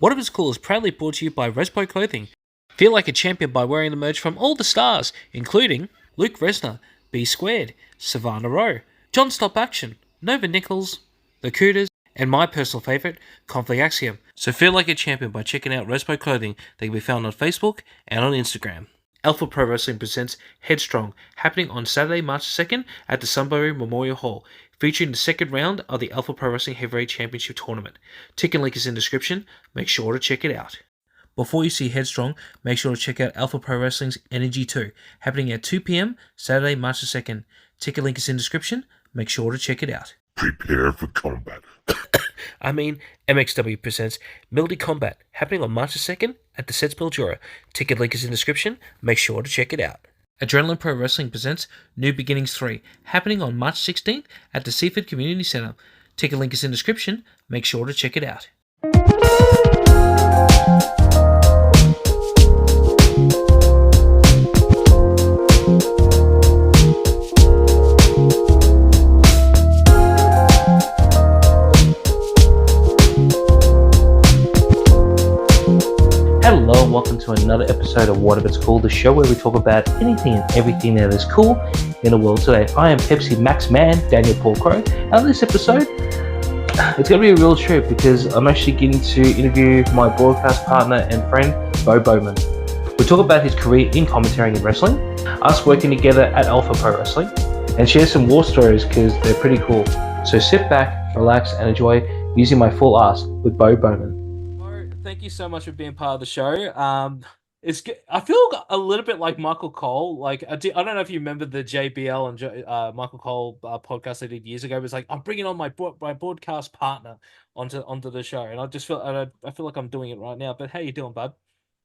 What If It's Cool is proudly brought to you by Respo Clothing. Feel like a champion by wearing the merch from all the stars, including Luke Resner, B Squared, Savannah Rowe, John Stop Action, Nova Nichols, The Cooters, and my personal favourite, Conflict Axiom. So feel like a champion by checking out Respo Clothing. They can be found on Facebook and on Instagram. Alpha Pro Wrestling presents Headstrong, happening on Saturday, March 2nd at the Sunbury Memorial Hall, featuring the second round of the Alpha Pro Wrestling Heavyweight Championship Tournament. Ticket link is in the description. Make sure to check it out. Before you see Headstrong, make sure to check out Alpha Pro Wrestling's Energy 2, happening at 2 p.m. Saturday, March 2nd. Ticket link is in the description. Make sure to check it out. Prepare for combat. MXW presents Mildy Combat, happening on March 2nd at the Sets Mildura. Ticket link is in the description. Make sure to check it out. Adrenaline Pro Wrestling presents New Beginnings 3, happening on March 16th at the Seaford Community Centre. Ticket link is in the description. Make sure to check it out. Hello and welcome to another episode of What If It's Cool, the show where we talk about anything and everything that is cool in the world today. I am Pepsi Max Man, Daniel Paul Crow, and on this episode, it's going to be a real treat because I'm actually getting to interview my broadcast partner and friend, Bo Boman. We talk about his career in commentating and wrestling, us working together at Alpha Pro Wrestling, and share some war stories because they're pretty cool. So sit back, relax, and enjoy using my full ass with Bo Boman. Thank you so much for being part of the show. I feel a little bit like Michael Cole. Like I don't know if you remember the JBL and Michael Cole podcast I did years ago. It was like I'm bringing on my broadcast partner onto the show, and I just feel I feel like I'm doing it right now. But how you doing, bud?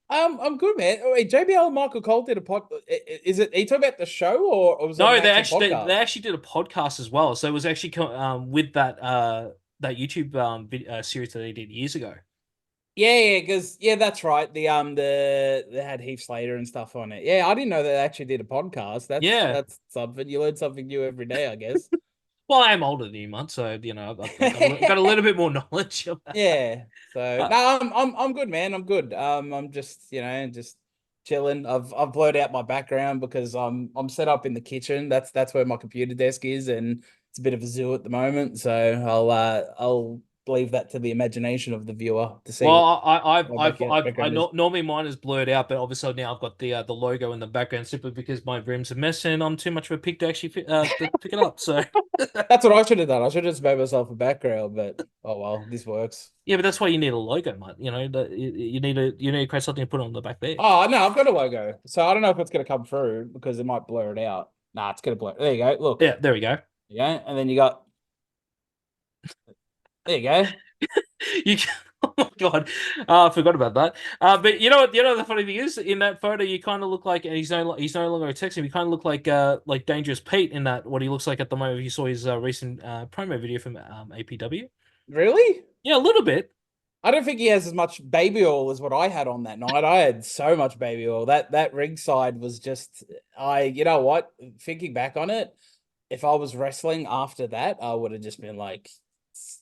I'm good, man. Oh, wait, JBL and Michael Cole did a pod. Is it? Are you talking about the show or was it No, an they actual actually podcast? they actually did a podcast as well. So it was actually with that YouTube series that they did years ago. Yeah, because that's right. They had Heath Slater and stuff on it. Yeah, I didn't know they actually did a podcast. That's something. You learn something new every day, I guess. Well, I am older than you, man, so I've got a little bit more knowledge. Yeah. So no, I'm good, man. I'm good. I'm just just chilling. I've blurred out my background because I'm set up in the kitchen. That's where my computer desk is, and it's a bit of a zoo at the moment. So I'll leave that to the imagination of the viewer to see. Well, my background is. normally mine is blurred out, but obviously now I've got the logo in the background simply because my room's a mess and I'm too much of a pig to actually to pick it up. So That's what I should have done. I should have just made myself a background, but oh well, this works. yeah, but that's why you need a logo, mate. You know, you need to create something to put on the back there. Oh no, I've got a logo, so I don't know if it's gonna come through because it might blur it out. Nah, it's gonna blur. There you go. Look. Yeah, there we go. Yeah, and then you got. There you go. You oh my god, I forgot about that. But you know what? The funny thing is, in that photo, you kind of look like, and he's no longer a Texan. You kind of look like Dangerous Pete in that what he looks like at the moment. You saw his recent promo video from APW. Really? Yeah, a little bit. I don't think he has as much baby oil as what I had on that night. I had so much baby oil. That ringside was just. You know what? Thinking back on it, if I was wrestling after that, I would have just been like,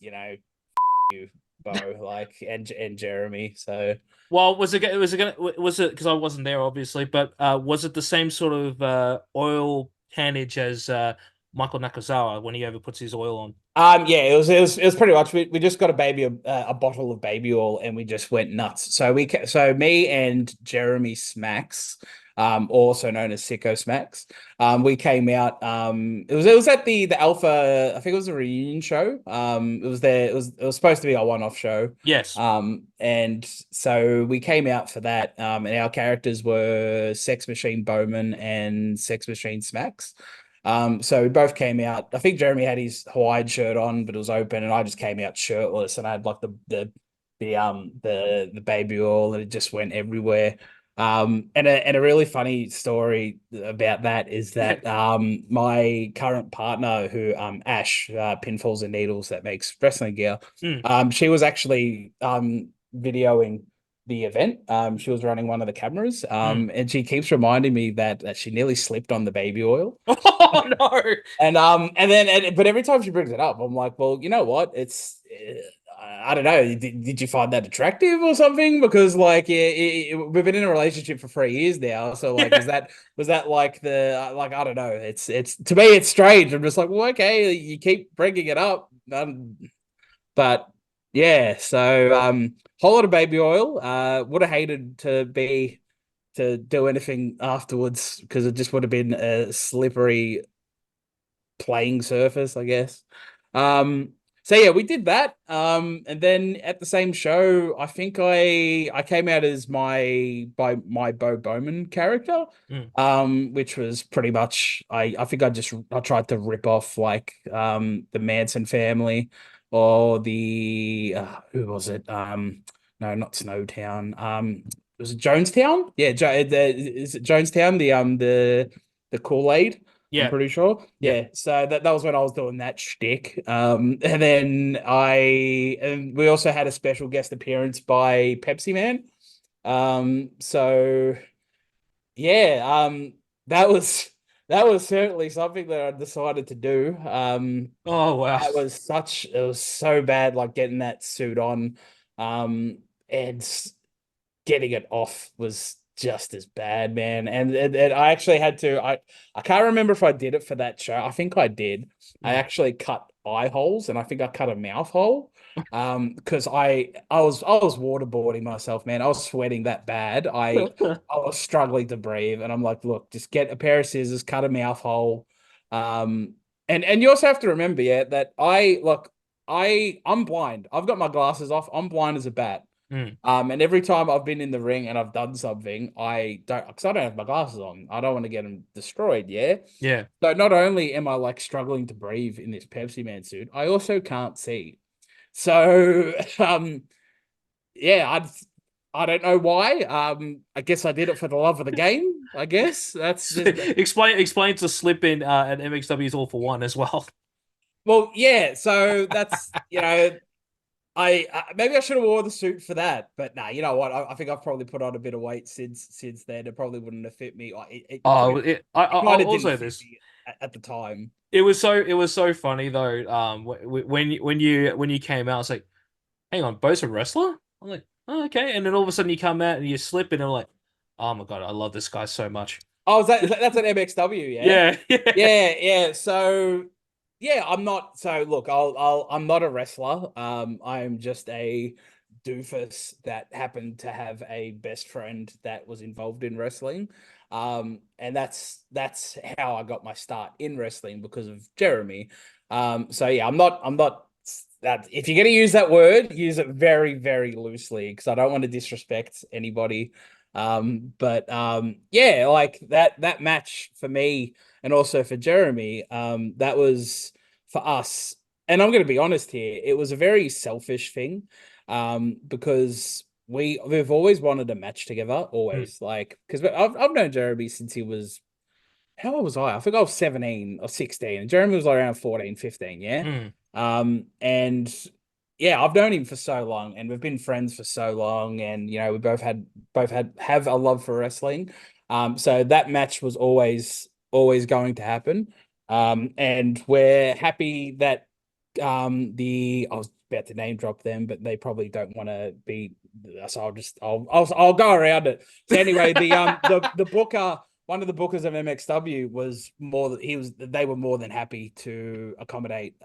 you. Bo, like and Jeremy. So Well, was it because I wasn't there obviously, but was it the same sort of oil cannage as Michael Nakazawa when he ever puts his oil on? yeah, it was pretty much we just got a bottle of baby oil and we just went nuts. So me and Jeremy Smacks, also known as Sicko Smacks, we came out. It was at the Alpha. I think it was a reunion show. It was there. It was supposed to be a one-off show. Yes. And so we came out for that. And our characters were Sex Machine Bowman and Sex Machine Smacks. So we both came out. I think Jeremy had his Hawaiian shirt on, but it was open, and I just came out shirtless, and I had like the baby oil, and it just went everywhere. And a really funny story about that is that my current partner, who Ash, Pinfalls and Needles, that makes wrestling gear, she was actually videoing the event. She was running one of the cameras. Mm. And she keeps reminding me that she nearly slipped on the baby oil. Oh no. But every time she brings it up, I'm like, well, you know what? I don't know. Did you find that attractive or something? Because like, we've been in a relationship for 3 years now. So like, was that like like, I don't know. It's to me, it's strange. I'm just like, well, okay, you keep bringing it up. But yeah, so whole lot of baby oil. Would have hated to do anything afterwards because it just would have been a slippery playing surface, I guess. So yeah, we did that. And then at the same show, I think I came out as my Bo Boman character. Mm. Which was pretty much I think I tried to rip off like the Manson family or the who was it? No, not Snowtown. Was it Jonestown? Yeah, is it Jonestown? The Kool-Aid. I'm Yeah. pretty sure. Yeah. Yeah. So that was when I was doing that shtick. And then and we also had a special guest appearance by Pepsi Man. So yeah, that was certainly something that I decided to do. Oh wow. It was so bad, like getting that suit on, and getting it off was just as bad, man. And I actually had to. I can't remember if I did it for that show. I think I did. I Mm. actually cut eye holes, and I think I cut a mouth hole. Because I was waterboarding myself, man. I was sweating that bad. I was struggling to breathe, and I'm like, look, just get a pair of scissors, cut a mouth hole. And you also have to remember, yeah, that I'm blind. I've got my glasses off. I'm blind as a bat. Mm. And every time I've been in the ring and I've done something, because I don't have my glasses on. I don't want to get them destroyed. Yeah. Yeah. So not only am I like struggling to breathe in this Pepsi Man suit, I also can't see. So, yeah, I don't know why. I guess I did it for the love of the game. I guess that's just, Explain to slip in at MXW's All for One as well. well, yeah. So that's I maybe I should have wore the suit for that, but nah, you know what? I think I've probably put on a bit of weight since then. It probably wouldn't have fit me. Oh, It kind I'll of didn't also fit this. me at the time. It was so funny though. When you came out, it's like, hang on, Bo's a wrestler? I'm like, oh, okay. And then all of a sudden you come out and you slip, and I'm like, oh my God, I love this guy so much. Oh, that's an MXW, yeah? Yeah, yeah. Yeah. So yeah, I'm not. So look, I'm not a wrestler. I'm just a doofus that happened to have a best friend that was involved in wrestling. And that's how I got my start in wrestling because of Jeremy. So yeah, I'm not that. If you're gonna use that word, use it very, very loosely because I don't want to disrespect anybody. But yeah, like that match for me and also for Jeremy, that was for us. And I'm going to be honest here, it was a very selfish thing, because we've always wanted a match together, Mm, always like because I've known Jeremy since he was how old was I? I think I was 17 or 16, and Jeremy was like around 14, 15, yeah. mm, And yeah, I've known him for so long, and we've been friends for so long, and we both had have a love for wrestling. So that match was always going to happen. And we're happy that the I was about to name drop them, but they probably don't want to be. So I'll go around it. So anyway, the booker, one of the bookers of MXW was they were more than happy to accommodate.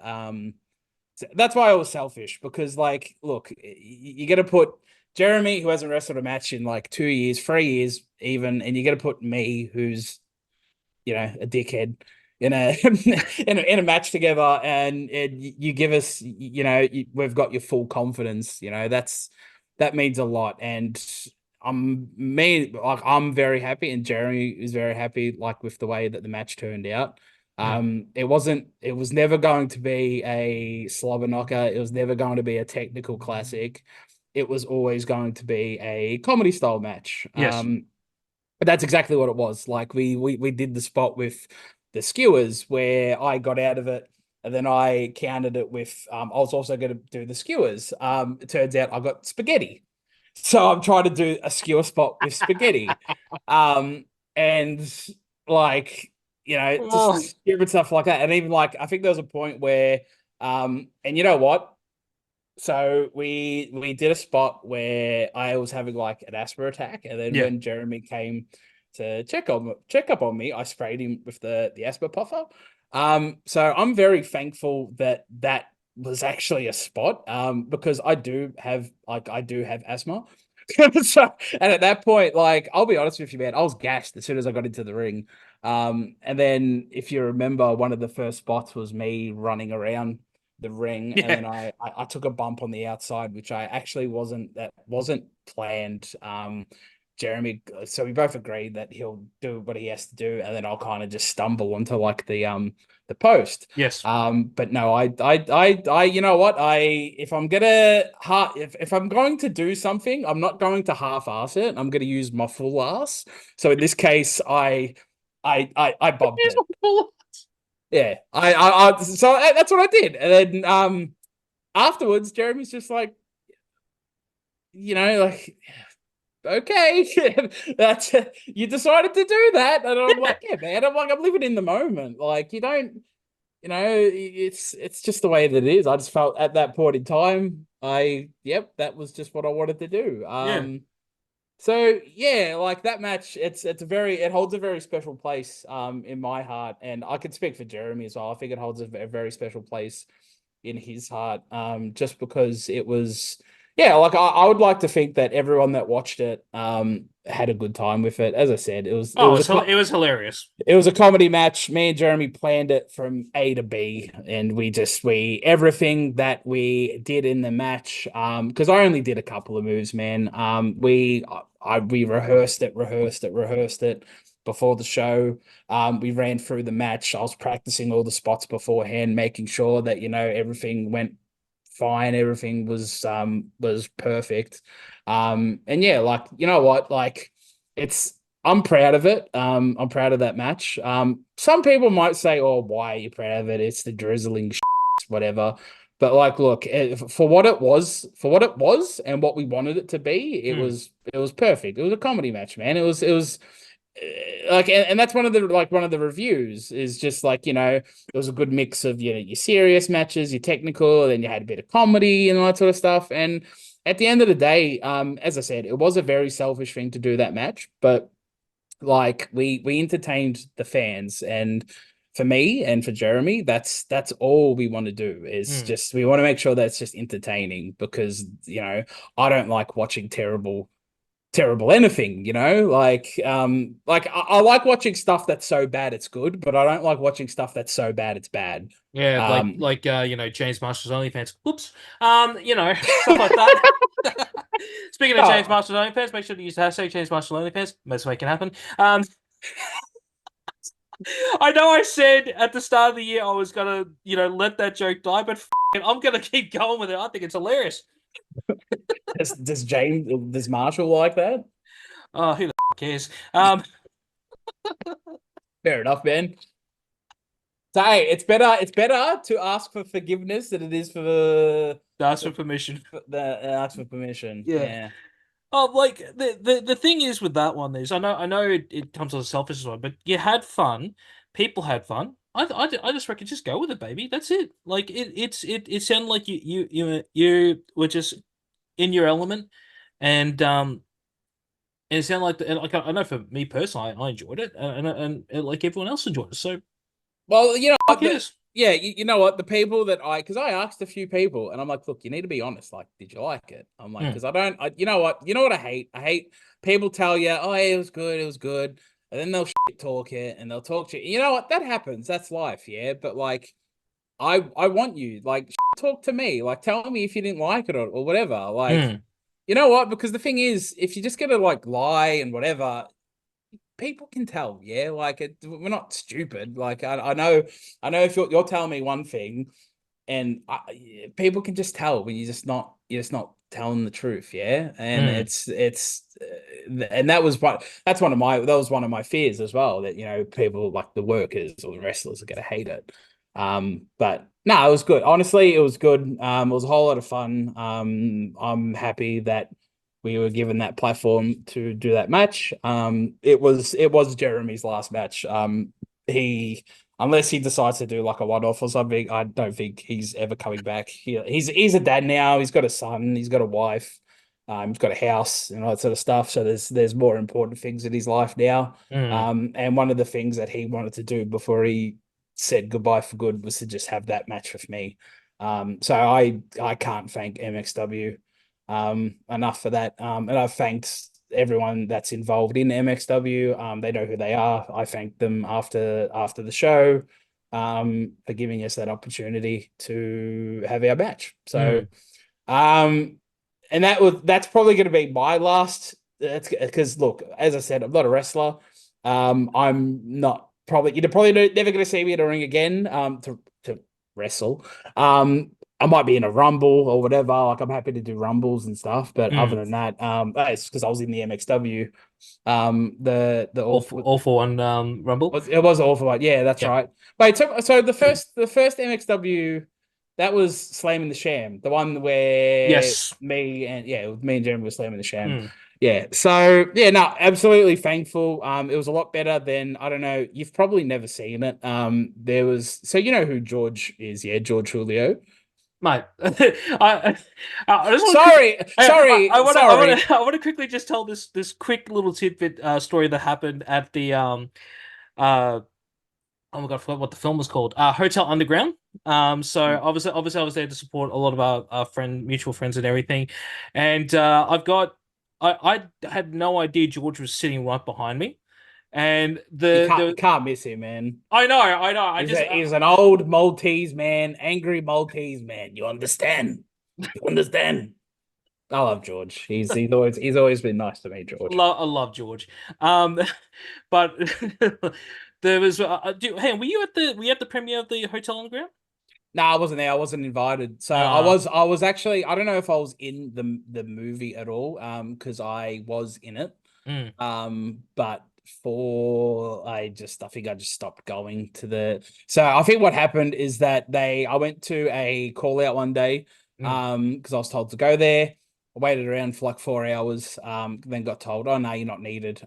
So that's why I was selfish because, like, look, you got to put Jeremy, who hasn't wrestled a match in like 2 years, 3 years, even, and you got to put me, who's a dickhead, in a in a match together, and you give us, we've got your full confidence. That means a lot, and I'm very happy, and Jeremy is very happy, like with the way that the match turned out. mm. It was never going to be a slobber knocker. It was never going to be a technical classic. It was always going to be a comedy style match. Yes. But that's exactly what it was. Like we did the spot with the skewers where I got out of it, and then I countered it with I was also going to do the skewers. It turns out I got spaghetti. So I'm trying to do a skewer spot with spaghetti. And like, Oh, just stupid stuff like that. And even like, I think there was a point where, and you know what? So we did a spot where I was having like an asthma attack, and then yeah. when Jeremy came to check up on me, I sprayed him with the asthma puffer. So I'm very thankful that that was actually a spot. Because I do have asthma. So, and at that point, like I'll be honest with you, man, I was gassed as soon as I got into the ring. And then if you remember, one of the first spots was me running around the ring, and Yeah. then I took a bump on the outside, which I actually wasn't planned. Jeremy, so we both agreed that he'll do what he has to do, and then I'll kind of just stumble onto like the post. Yes. But no, you know what? If I'm gonna if I'm going to do something, I'm not going to half-ass it. I'm gonna use my full ass. So in this case, I bobbed it. Yeah, so that's what I did, and then afterwards, Jeremy's just like, like, okay, that's you decided to do that, and I'm like, yeah, man, I'm living in the moment, like you don't, it's just the way that it is. I just felt at that point in time, yep, that was just what I wanted to do. Yeah. So yeah, like that match, it holds a very special place in my heart, and I can speak for Jeremy as well. I think it holds a very special place in his heart, just because it was, yeah, like I would like to think that everyone that watched it had a good time with it. As I said, Oh, it was hilarious. it was a comedy match. Me and Jeremy planned it from A to B, and we everything that we did in the match. Because I only did a couple of moves, man. We rehearsed it before the show. We ran through the match. I was practicing all the spots beforehand, making sure that everything went fine. Everything was perfect. And yeah, like you know what, like it's I'm proud of it. I'm proud of that match. Some people might say, "Oh, why are you proud of it? It's the drizzling, whatever." But like, look, for what it was, and what we wanted it to be, Mm. it was perfect. It was a comedy match, man. It was like, and that's one of the reviews is just like it was a good mix of your serious matches, your technical, and then you had a bit of comedy and all that sort of stuff. And at the end of the day, as I said, it was a very selfish thing to do that match, but like we entertained the fans, and for me and for Jeremy, that's all we want to do is Mm. just we want to make sure that it's just entertaining, because I don't like watching terrible anything, like I like watching stuff that's so bad it's good, but I don't like watching stuff that's so bad it's bad. Yeah, um James Marshall's OnlyFans. Whoops. Stuff like that. Speaking of James oh, Marshall's OnlyFans, make sure to use the hashtag James Marshall OnlyFans. Let's make it happen. I know I said at the start of the year I was gonna, let that joke die, but I'm gonna keep going with it. I think it's hilarious. does Marshall like that? Oh, who the cares? Fair enough, man. So hey, it's better to ask for forgiveness than it is That's for permission. for the ask for permission. Yeah. Yeah. Oh, like the thing is with that one is I know it comes as a selfish one, but you had fun, people had fun. I just reckon just go with it, baby. That's it. Like it sounded like you were just in your element, and and it sounded like like I know for me personally, I enjoyed it, and like everyone else enjoyed it. So Well, you know fuck what? yes. Yeah, you know what? The people that because I asked a few people, and I'm like, look, you need to be honest. Like, did you like it? I'm like, Mm. because I don't. You know what? You know what I hate? I hate people tell you, oh, hey, it was good, and then they'll shit talk it, and they'll talk to you. You know what? That happens. That's life, yeah. But like, I want you like talk to me. Like, tell me if you didn't like it or whatever. Like, Mm. you know what? Because the thing is, if you just gonna like lie and whatever, people can tell, yeah. Like we're not stupid. Like I know if you're telling me one thing, and people can just tell when you're just not telling the truth, yeah. And Mm. and that was one of my fears as well, that people like the workers or the wrestlers are gonna hate it. But no, it was good. Honestly, it was good. It was a whole lot of fun. I'm happy that we were given that platform to do that match. It was Jeremy's last match. He unless he decides to do like a one-off or something, I don't think he's ever coming back. He's a dad now. He's got a son. He's got a wife. He's got a house and all that sort of stuff. So there's more important things in his life now. Mm. And one of the things that he wanted to do before he said goodbye for good was to just have that match with me. So I can't thank MXW enough for that. And I've thanked everyone that's involved in MXW. They know who they are. I thanked them after the show for giving us that opportunity to have our match. So and that's probably going to be my last. That's because look, as I said, I'm not a wrestler. I'm not you're probably never going to see me in a ring again. To wrestle. I might be in a rumble or whatever. Like I'm happy to do rumbles and stuff, but other than that, it's because I was in the MXW. The all for one Rumble. it was an awful one. Yeah, that's Yeah. right. Wait, so the first MXW, that was Slamming the Sham, the one where Yes. me and Jeremy were Slamming the Sham. Mm. Yeah. So yeah, no, absolutely thankful. It was a lot better than, I don't know. You've probably never seen it. There was, so you know who George is, yeah, George Julio. Mate, I just want Sorry. I want to quickly just tell this quick little tidbit story that happened at the oh my god, I forgot what the film was called. Hotel Underground. So obviously I was there to support a lot of our mutual friends and everything, and I had no idea George was sitting right behind me, and You can't miss him, man. I know. He's an old Maltese man, angry Maltese man. You understand? You understand? I love George. He's always been nice to me, George. I love George. But there was. Hey, were you at the premiere of the Hotel Underground? No, I wasn't there. I wasn't invited. So I was actually, I don't know if I was in the movie at all. Because I was in it. But I think I just stopped going to so I think what happened is that I went to a call out one day, because I was told to go there. I waited around for like 4 hours, then got told, oh no, you're not needed.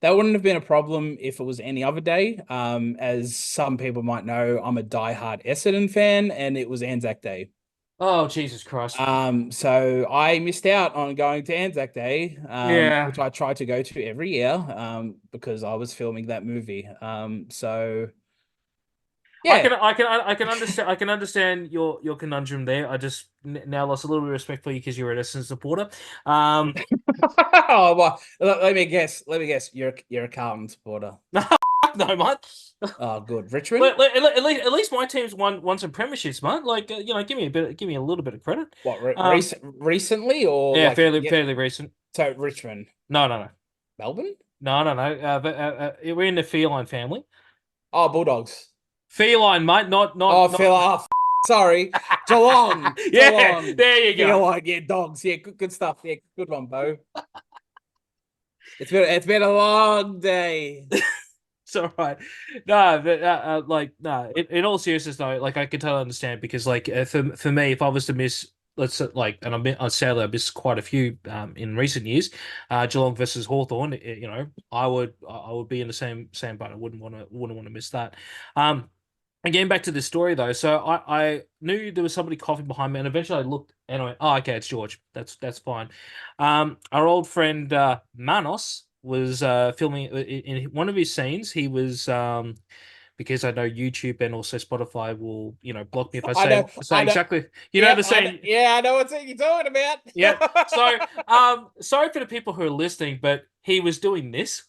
That wouldn't have been a problem if it was any other day. As some people might know, I'm a diehard Essendon fan, and it was Anzac Day. Oh, Jesus Christ. So I missed out on going to Anzac Day, Yeah. which I try to go to every year, because I was filming that movie. So yeah, I can understand your conundrum there. I just now lost a little bit of respect for you because you're an Essendon supporter. oh, well, let me guess. You're a Carlton supporter. No, mate. Oh, good. Richmond. At least my team's won some premierships, mate. Like give me a little bit of credit. What recently or yeah, like, fairly recent. So Richmond. No. Melbourne. No. But we're in the feline family. Oh, Bulldogs. Feline, mate. Not. Feline. Sorry, Geelong. Yeah, there you go. Feline. Yeah, dogs. Yeah, good stuff. Yeah, good one, Bo. It's been a long day. It's all right. No, but no. In all seriousness, though, like I can totally understand because, like, for me, if I was to miss, let's say, like, and sadly I missed quite a few in recent years, Geelong versus Hawthorn. I would be in the same boat. I wouldn't want to miss that. And getting back to this story though, so I knew there was somebody coughing behind me, and eventually I looked and I went, "Oh, okay, it's George. That's fine." Our old friend Manos was filming in one of his scenes. He was because I know YouTube and also Spotify will block me if I say exactly. Know the scene. I know what scene you're talking about. Yeah. So sorry for the people who are listening, but he was doing this,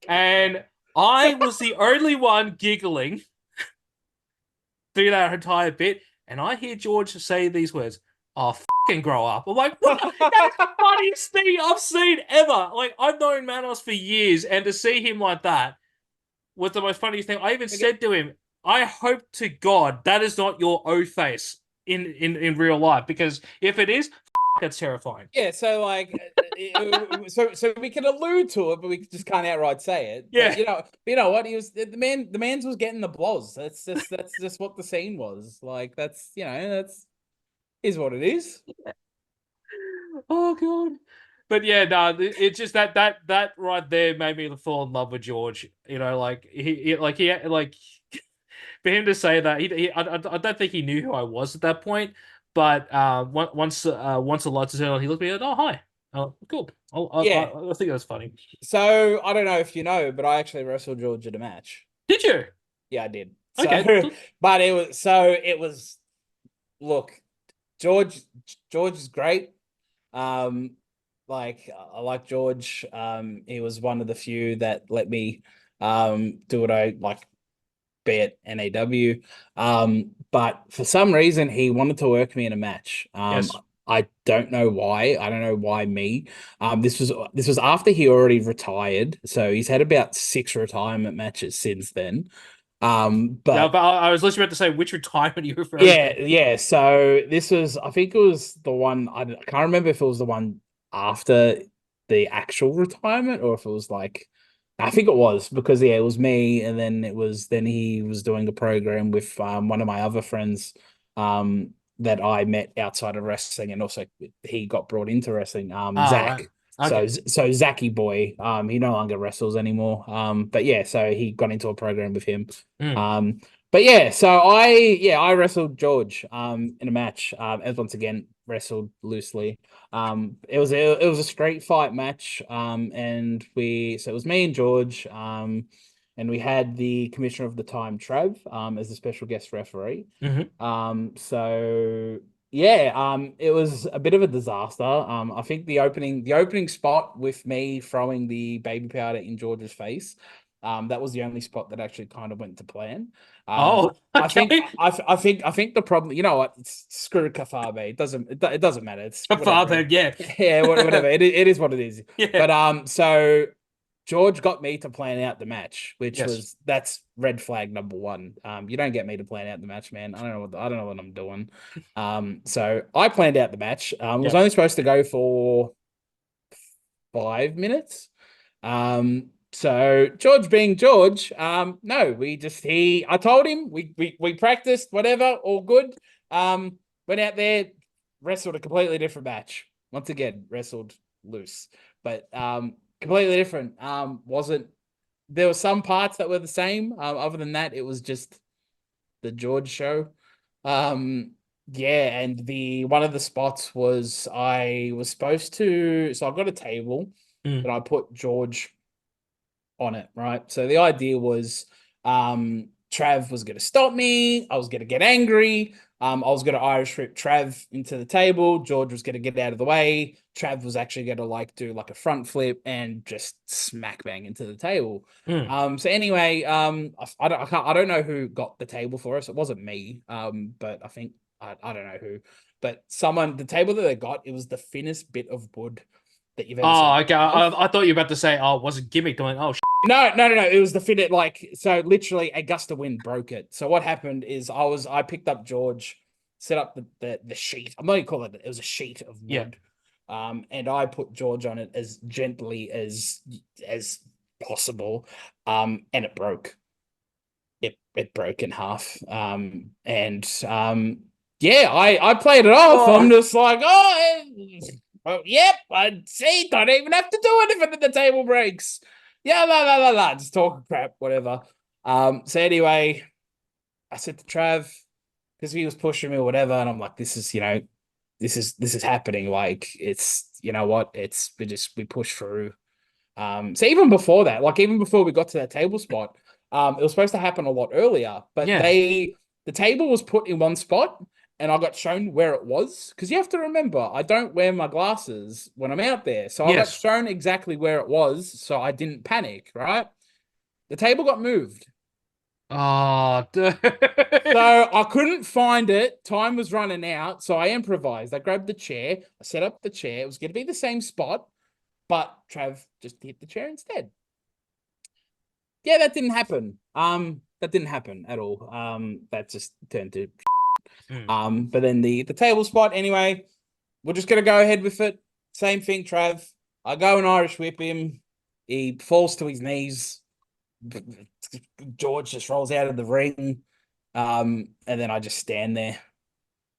and I was the only one giggling through that entire bit, and I hear George say these words, "Oh, fucking grow up." I'm like, what? That's the funniest thing I've seen ever. Like, I've known Manos for years, and to see him like that was the most funniest thing. I even said to him, I hope to God that is not your O face in real life, because if it is, that's terrifying. Yeah, so like, so we can allude to it, but we just can't outright say it. Yeah, but you know what? He was the man's was getting the blows. That's just what the scene was like. That's. Is what it is. Oh god. But yeah, no, it's just that right there made me fall in love with George. You know, like like for him to say that I don't think he knew who I was at that point. But once the lights turned on, he looked at me and oh hi, oh cool. Yeah. I think that's funny. So I don't know if you know, but I actually wrestled George at a match. Did you? Yeah, I did. Okay. So, but it was. Look, George. George is great. Um, like I like George. He was one of the few that let me do what I like, be it NAW. But for some reason he wanted to work me in a match. Yes. I don't know why. I don't know why me. This was after he already retired, so he's had about 6 retirement matches since then. No, But but I was literally about to say which retirement are you referring yeah, to? yeah. So this was, I think it was the one, I can't remember if it was the one after the actual retirement or if it was like, I think it was because yeah, it was me, and then he was doing a program with one of my other friends that I met outside of wrestling, and also he got brought into wrestling, Ah, right. Zach. Okay. So Zachy boy, he no longer wrestles anymore. But yeah, so he got into a program with him. Mm. But yeah, so I wrestled George in a match. As once again wrestled loosely. It was a straight fight match. And it was me and George. And we had the commissioner of the time, Trav, as a special guest referee. Mhm. So yeah, it was a bit of a disaster. I think the opening spot with me throwing the baby powder in George's face, that was the only spot that actually kind of went to plan. Oh, I think okay. I think the problem, you know what? Screw Kafabe. It doesn't matter. It's whatever. Father, yeah. Yeah, whatever. It is what it is. Yeah. But so George got me to plan out the match, which Yes. that's red flag number one. You don't get me to plan out the match, man. I don't know what I'm doing. So I planned out the match. It was Yep. only supposed to go for 5 minutes. So George being George, no, I told him we practiced, whatever, all good. Went out there, wrestled a completely different match. Once again, wrestled loose. But completely different. Wasn't There were some parts that were the same. Other than that, it was just the George show. Yeah, and the one of the spots was I was supposed to. So I got a table, Mm. and I put George on it, right? So the idea was Trav was going to stop me. I was going to get angry. I was going to Irish whip Trav into the table. George was going to get out of the way. Trav was actually going to do like a front flip and just smack bang into the table. Mm. So anyway, I don't know who got the table for us. It wasn't me. But I think I don't know who. But the table that they got, it was the thinnest bit of wood that you've ever seen. Oh, okay. I thought you were about to say, oh, was it gimmick? Going, oh, No. It was the fitted, like, so literally a gust of wind broke it. So what happened is I picked up George, set up the sheet. I'm not gonna call it was a sheet of yeah. wood. And I put George on it as gently as possible. And it broke. It broke in half. Yeah, I played it off. Oh. I'm just like, oh, yep, I see. Don't even have to do anything if the table breaks. Yeah, la, just talking crap, whatever. So anyway, I said to Trav, because he was pushing me or whatever, and I'm like, this is happening. Like, it's, you know what? We push through. So even before that, like even before we got to that table spot, it was supposed to happen a lot earlier, but Yeah. the table was put in one spot and I got shown where it was. Because you have to remember, I don't wear my glasses when I'm out there. So I got Yes. shown exactly where it was, so I didn't panic, right? The table got moved. Oh, dude. So I couldn't find it. Time was running out. So I improvised. I grabbed the chair. I set up the chair. It was going to be the same spot, but Trav just hit the chair instead. Yeah, that didn't happen. That didn't happen at all. That just turned to but then the table spot, anyway, we're just gonna go ahead with it. Same thing, Trav. I go and Irish whip him. He falls to his knees. George just rolls out of the ring. And then I just stand there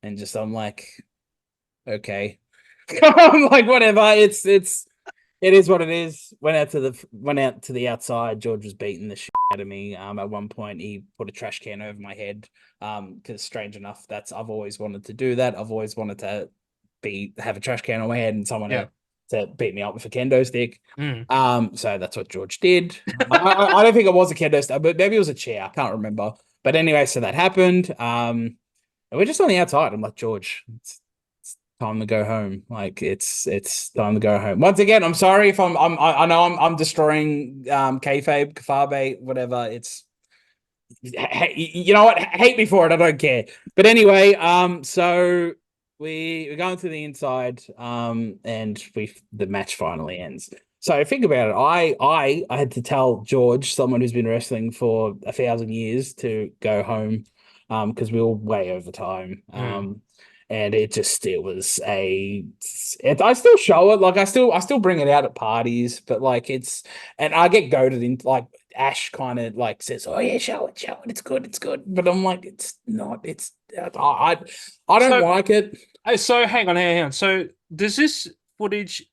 and I'm like, okay. I'm like, whatever. It is what it is. Went out to the outside. George was beating the shit out of me. At one point he put a trash can over my head. Because strange enough, I've always wanted to do that. I've always wanted to have a trash can on my head and someone to beat me up with a kendo stick. So that's what George did. I don't think it was a kendo stick, but maybe it was a chair. I can't remember. But anyway, so that happened. And we're just on the outside. I'm like, George, it's time to go home. Like it's time to go home. Once again, I'm sorry if I know I'm destroying kayfabe, kafabe, whatever. It's you know what? Hate me for it. I don't care. But anyway, so we're going to the inside, and the match finally ends. So think about it. I had to tell George, someone who's been wrestling for 1,000 years, to go home, because we were way over time. And it was I still show it. Like I still bring it out at parties, but like and I get goaded in, like Ash kind of like says, "Oh yeah, show it, it's good." But I'm like, it's not. I don't like it. So hang on. So does this footage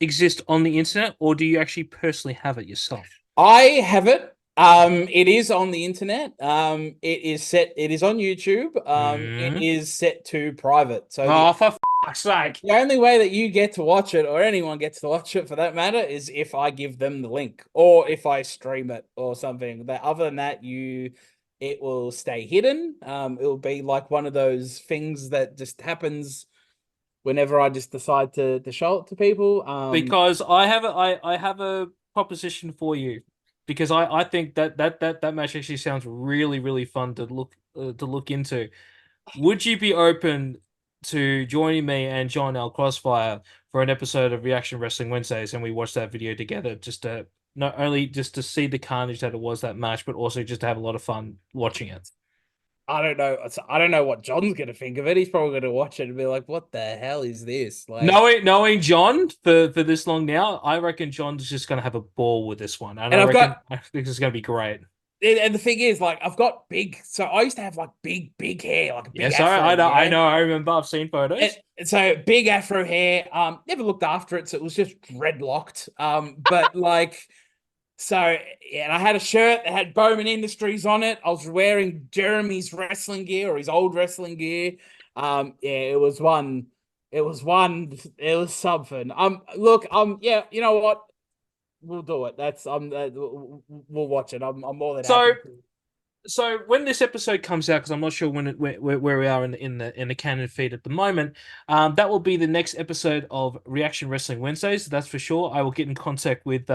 exist on the internet, or do you actually personally have it yourself? I have it. It is on the internet. It is on YouTube. It is set to private. So for fuck's sake. The only way that you get to watch it, or anyone gets to watch it for that matter, is if I give them the link or if I stream it or something. But other than that, it will stay hidden. It will be like one of those things that just happens whenever I just decide to show it to people. Because I have a proposition for you. Because I think that match actually sounds really, really fun to look into. Would you be open to joining me and John L. Crossfire for an episode of Reaction Wrestling Wednesdays, and we watch that video together, just to not only just to see the carnage that it was, that match, but also just to have a lot of fun watching it? I don't know. I don't know what John's gonna think of it. He's probably gonna watch it and be like, "What the hell is this?" Like, knowing John for this long now, I reckon John's just gonna have a ball with this one, and I think this is gonna be great. And the thing is, like, I've got big. So I used to have like big hair, like a big. Yes, afro, I know. I remember. I've seen photos. And so big afro hair. Never looked after it, so it was just dreadlocked. But like. So, and I had a shirt that had Bowman Industries on it. I was wearing Jeremy's wrestling gear, or his old wrestling gear. It was something. Look, yeah, you know what? We'll do it. We'll watch it. I'm more than happy. So when this episode comes out, because I'm not sure where we are in the canon feed at the moment, that will be the next episode of Reaction Wrestling Wednesdays. That's for sure. I will get in contact with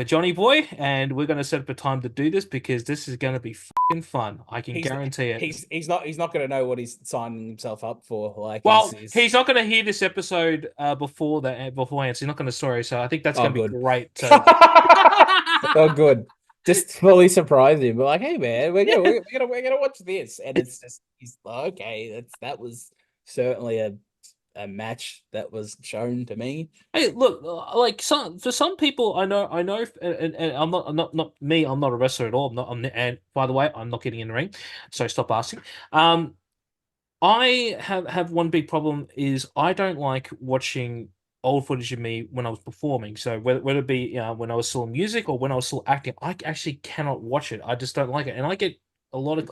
Johnny Boy, and we're going to set up a time to do this, because this is going to be fucking fun. I can guarantee it. He's not going to know what he's signing himself up for. Like, well, he's not going to hear this episode beforehand. So he's not going to story. So I think that's going to be great. Oh, good. Just fully surprise him, but like, hey man, we're gonna watch this, and it's just he's like, okay. That was certainly a match that was shown to me. Hey, look, like for some people, I know, and I'm not me. I'm not a wrestler at all. And by the way, I'm not getting in the ring, so stop asking. I have one big problem is I don't like watching old footage of me when I was performing. So whether it be when I was still in music or when I was still acting, I actually cannot watch it. I just don't like it, and I get a lot of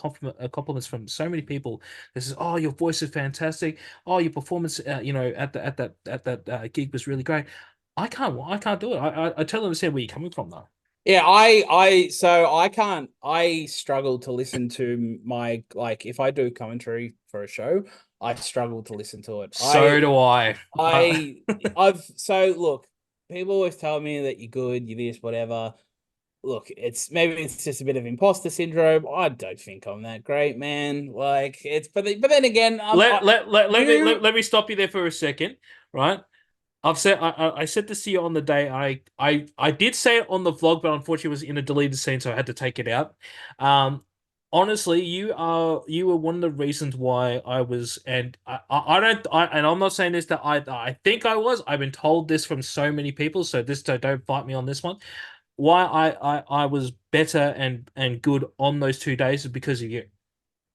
compliments from so many people. This is, "Oh, your voice is fantastic. Oh, your performance, at that gig was really great." I can't do it. I totally understand where you're coming from, though. Yeah, I can't. I struggle to listen to my, like, if I do commentary for a show, I struggle to listen to it. So do I. So look, people always tell me that you're good, you this, whatever. Look, maybe it's just a bit of imposter syndrome. I don't think I'm that great, man. Like, but then again, let me stop you there for a second, right? I said this to you on the day. I did say it on the vlog, but unfortunately it was in a deleted scene, so I had to take it out. Honestly, you were one of the reasons why I was, and and I'm not saying this, that I think I was. I've been told this from so many people, so don't fight me on this one. Why I was better and good on those 2 days is because of you.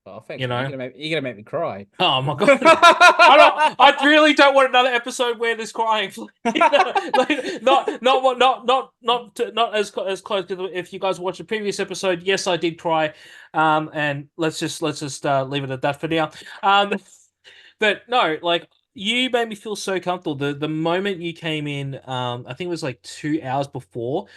Oh, thanks, You man. know? You're gonna make me cry. Oh my god! I really don't want another episode where there's crying. Like, not as close. Because if you guys watch the previous episode, yes, I did cry. And let's just leave it at that for now. But no, like you made me feel so comfortable. The moment you came in, I think it was like 2 hours before.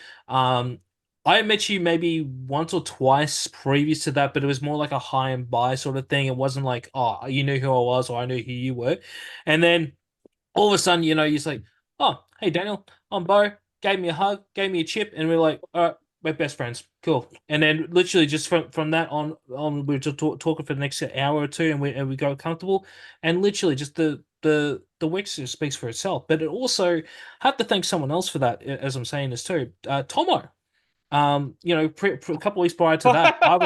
I met you maybe once or twice previous to that, but it was more like a hi and bye sort of thing. It wasn't like, oh, you knew who I was or I knew who you were. And then all of a sudden, you're like, oh, hey, Daniel, I'm Bo. Gave me a hug, gave me a chip, and we're like, all right, we're best friends. Cool. And then literally just from that on we were just talking for the next hour or two, and we got comfortable. And literally just the week speaks for itself. But it also I have to thank someone else for that, as I'm saying this too. Tomo. A couple of weeks prior to that, I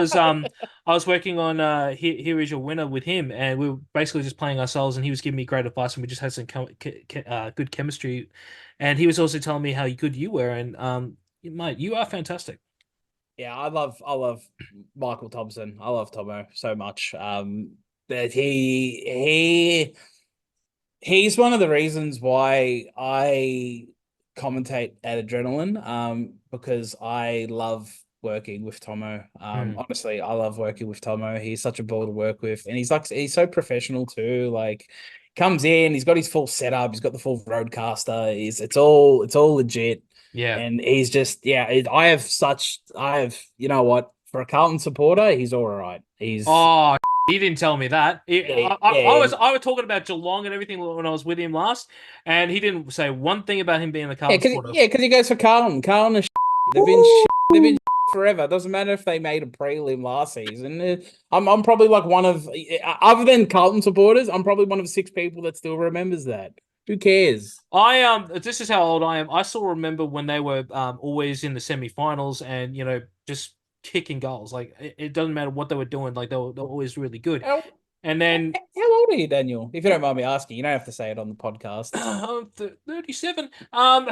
was working on Here Is Your Winner with him, and we were basically just playing ourselves, and he was giving me great advice, and we just had some good chemistry, and he was also telling me how good you were, and mate, you are fantastic. Yeah, I love Michael Thompson. I love Tomo so much. But he's one of the reasons why I commentate at Adrenaline. Because I love working with Tomo. Honestly, I love working with Tomo. He's such a ball to work with, and he's so professional too. Like, comes in, he's got his full setup, he's got the full roadcaster. It's all legit. Yeah. And he's just I have you know what, for a Carlton supporter, he's all right. He's Oh, he didn't tell me that. I was talking about Geelong and everything when I was with him last, and he didn't say one thing about him being a Carlton supporter. because he goes for Carlton. Carlton is they've been they've been forever. It doesn't matter if they made a prelim last season. I'm probably like one of, other than Carlton supporters, I'm probably one of 6 people that still remembers that. Who cares? This is how old I am. I still remember when they were always in the semi-finals and just kicking goals. Like it doesn't matter what they were doing. Like they're always really good. And then How old are you, Daniel? If you don't mind me asking, you don't have to say it on the podcast. I'm 37. Oh,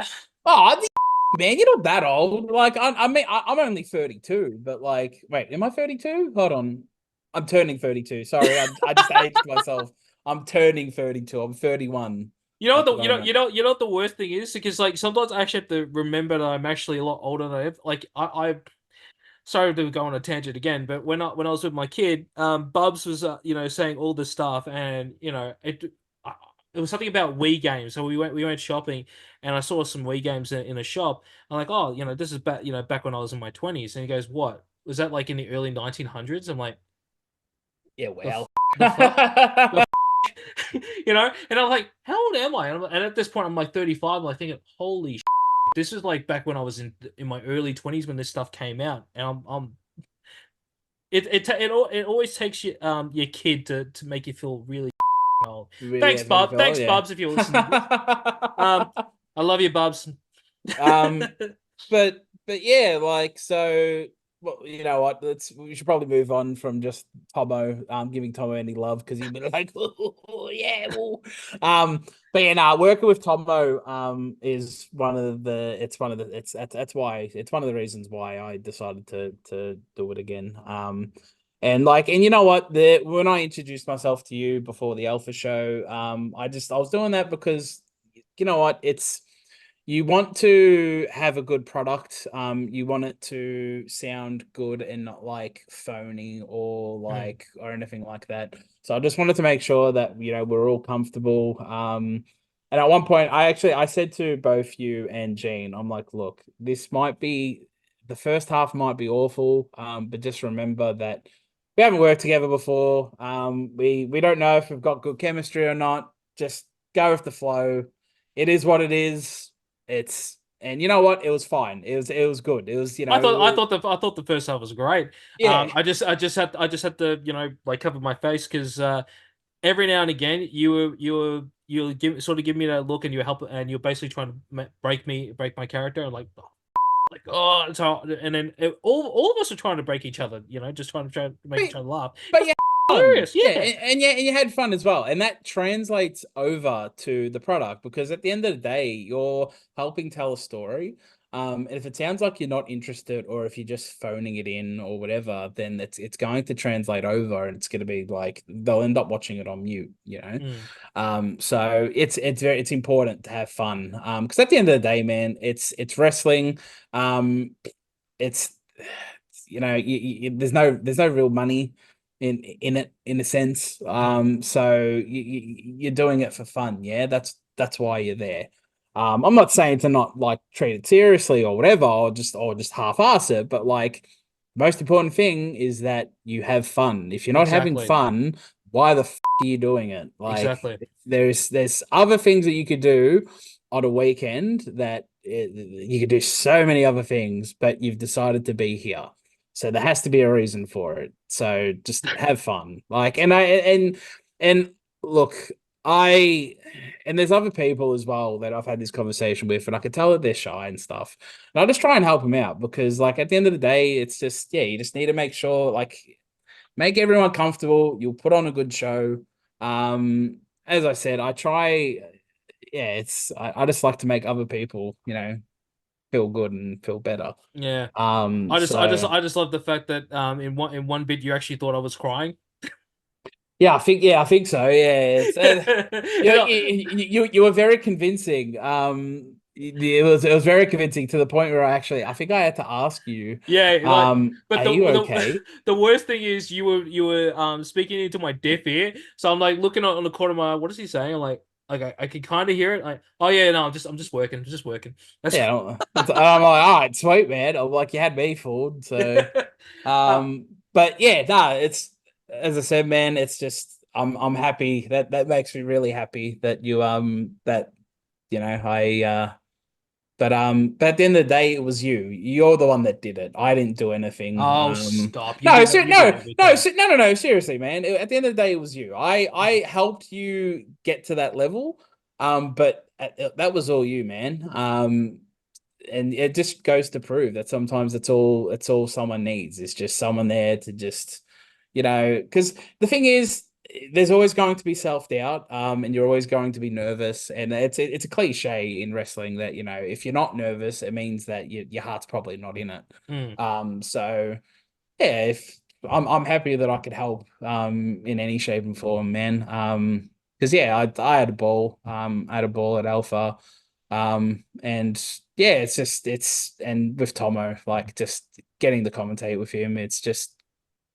man, you're not that old. Like, I mean, I'm only 32, but like, wait, am I 32? Hold on, I'm turning 32. Sorry, I just aged myself. I'm turning 32. I'm 31. You know what the worst thing is, because like sometimes I actually have to remember that I'm actually a lot older than I am. Like I sorry to go on a tangent again, but when I was with my kid, Bubs was saying all this stuff, and it was something about Wii games. So we went shopping, and I saw some Wii games in a shop. I'm like, oh, this is back when I was in my 20s, and he goes, what was that, like in the early 1900s? I'm like, yeah, well, and I'm like, how old am I? And at this point, I'm like 35. I'm like thinking, holy shit, this is like back when I was in my early 20s when this stuff came out, and it always takes you your kid to make you feel really old. really, Thanks, Bob. feel, Thanks, yeah. Bubs, if you're listening. I love you, Bubs. But yeah, like, so, well, you know what? We should probably move on from just Tomo, giving Tomo any love, because he'd be like, oh, yeah, well. But yeah, working with Tomo, is one of the reasons why I decided to do it again. And you know what? When I introduced myself to you before the Alpha show, I was doing that because, you know what, you want to have a good product. You want it to sound good and not like phony or or anything like that. So I just wanted to make sure that we're all comfortable. And at one point, I said to both you and Jean, I'm like, look, this might be, the first half might be awful. But just remember that we haven't worked together before. We don't know if we've got good chemistry or not. Just go with the flow. It is what it is. And you know what? It was fine. It was good. It was, I thought the first half was great. Yeah. I just had to cover my face, because every now and again you give me that look, and you're basically trying to break my character, and and then all of us are trying to break each other, just trying to make each other laugh. But yeah, hilarious, yeah. And you had fun as well, and that translates over to the product, because at the end of the day, you're helping tell a story. And if it sounds like you're not interested, or if you're just phoning it in or whatever, then it's going to translate over, and it's going to be like they'll end up watching it on mute, you know. So it's important to have fun. Because at the end of the day, man, it's wrestling. It's there's no real money in it, in a sense. So you're doing it for fun. Yeah, that's why you're there. I'm not saying to not like treat it seriously or whatever, or just half-ass it, but like most important thing is that you have fun. If you're not having Exactly. fun, why the are you doing it? Like, Exactly. there's other things that you could do on a weekend that you could do so many other things, but you've decided to be here. So there has to be a reason for it. So just have fun. Like, and look, and there's other people as well that I've had this conversation with, and I can tell that they're shy and stuff. And I just try and help them out, because like at the end of the day, it's just, you just need to make sure, like, make everyone comfortable. You'll put on a good show. As I said, I try. Yeah, I just like to make other people, feel good and feel better. Yeah. Um, I so just love the fact that in one bit you actually thought I was crying. yeah, I think so. Yeah, it's You know, you were very convincing. It was very convincing, to the point where I think I had to ask you, yeah, like, but are you okay? the worst thing is you were speaking into my deaf ear, so I'm like looking on the corner of my eye, what is he saying? I'm like I can kind of hear it. Like, oh yeah, no, I'm just working, just working. That's Yeah, I'm like, all right, sweet, man. I'm like, you had me fooled. So, uh, but yeah, no, it's, as I said, man, it's just I'm happy, that makes me really happy that that I but at the end of the day, it was you. You're the one that did it. I didn't do anything. oh, stop! No, You did everything. no. Seriously, man. At the end of the day, it was you. I helped you get to that level. But that was all you, man. And it just goes to prove that sometimes it's all someone needs. It's just someone there to just, because the thing is, there's always going to be self-doubt, and you're always going to be nervous, and it's a cliche in wrestling that, if you're not nervous, it means that your heart's probably not in it. Mm. So yeah, if I'm happy that I could help in any shape and form, man. Because yeah, I had a ball. I had a ball at Alpha. And yeah, and with Tomo, like, just getting to commentate with him, it's just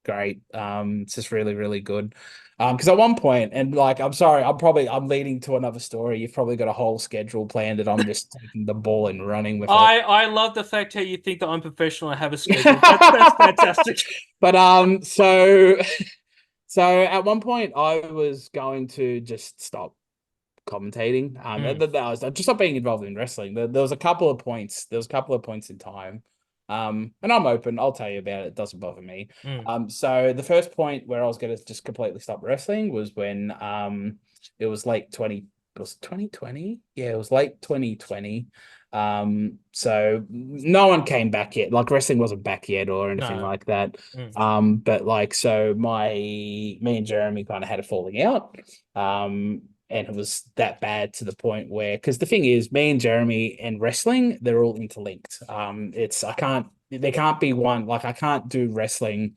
great. It's just really, really good. Because at one point, and like, I'm sorry, I'm leading to another story. You've probably got a whole schedule planned, and I'm just taking the ball and running with it. I love the fact how you think that I'm professional and have a schedule. That's fantastic. But so at one point, I was going to just stop commentating. That was just not being involved in wrestling. There was a couple of points. There was a couple of points in time. And I'm open. I'll tell you about it. It doesn't bother me. So the first point where I was going to just completely stop wrestling was when it was late 2020. Yeah, it was late 2020. So no one came back yet. Like, wrestling wasn't back yet or anything like that. But like, so me and Jeremy kind of had a falling out. And it was that bad, to the point where, because the thing is, me and Jeremy and wrestling, they're all interlinked. There can't be one, like, I can't do wrestling.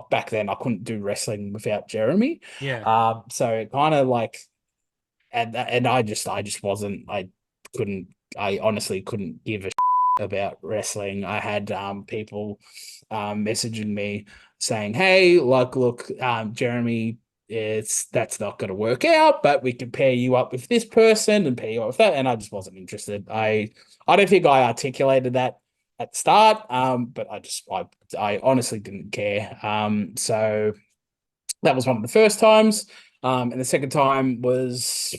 Back then, I couldn't do wrestling without Jeremy. Yeah. So it kind of like, and I just wasn't, I honestly couldn't give a about wrestling. I had people messaging me saying, hey, like, look, Jeremy, that's not going to work out, but we can pair you up with this person and pair you up with that. And I just wasn't interested. I don't think I articulated that at the start, but I honestly didn't care. So that was one of the first times. And the second time was,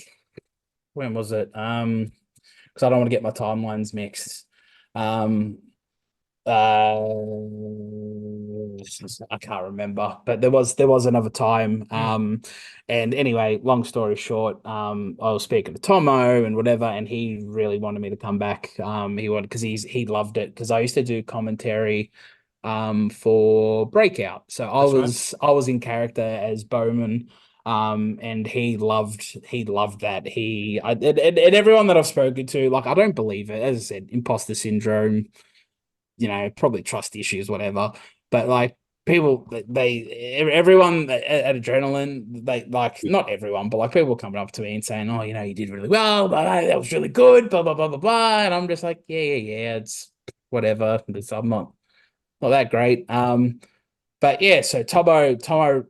when was it? Because I don't want to get my timelines mixed. I can't remember, but there was another time. And anyway, long story short, I was speaking to Tomo and whatever, and he really wanted me to come back. He wanted, because he loved it, because I used to do commentary for Breakout. So I That's right. was in character as Bowman. And he loved that. And everyone that I've spoken to, like, I don't believe it. As I said, imposter syndrome, probably trust issues, whatever. But like people, everyone at Adrenaline, they, like, not everyone, but like people coming up to me and saying, "Oh, you did really well. That was really good." Blah blah blah blah blah. And I'm just like, yeah. It's whatever. I'm not that great. But yeah, so Tomo,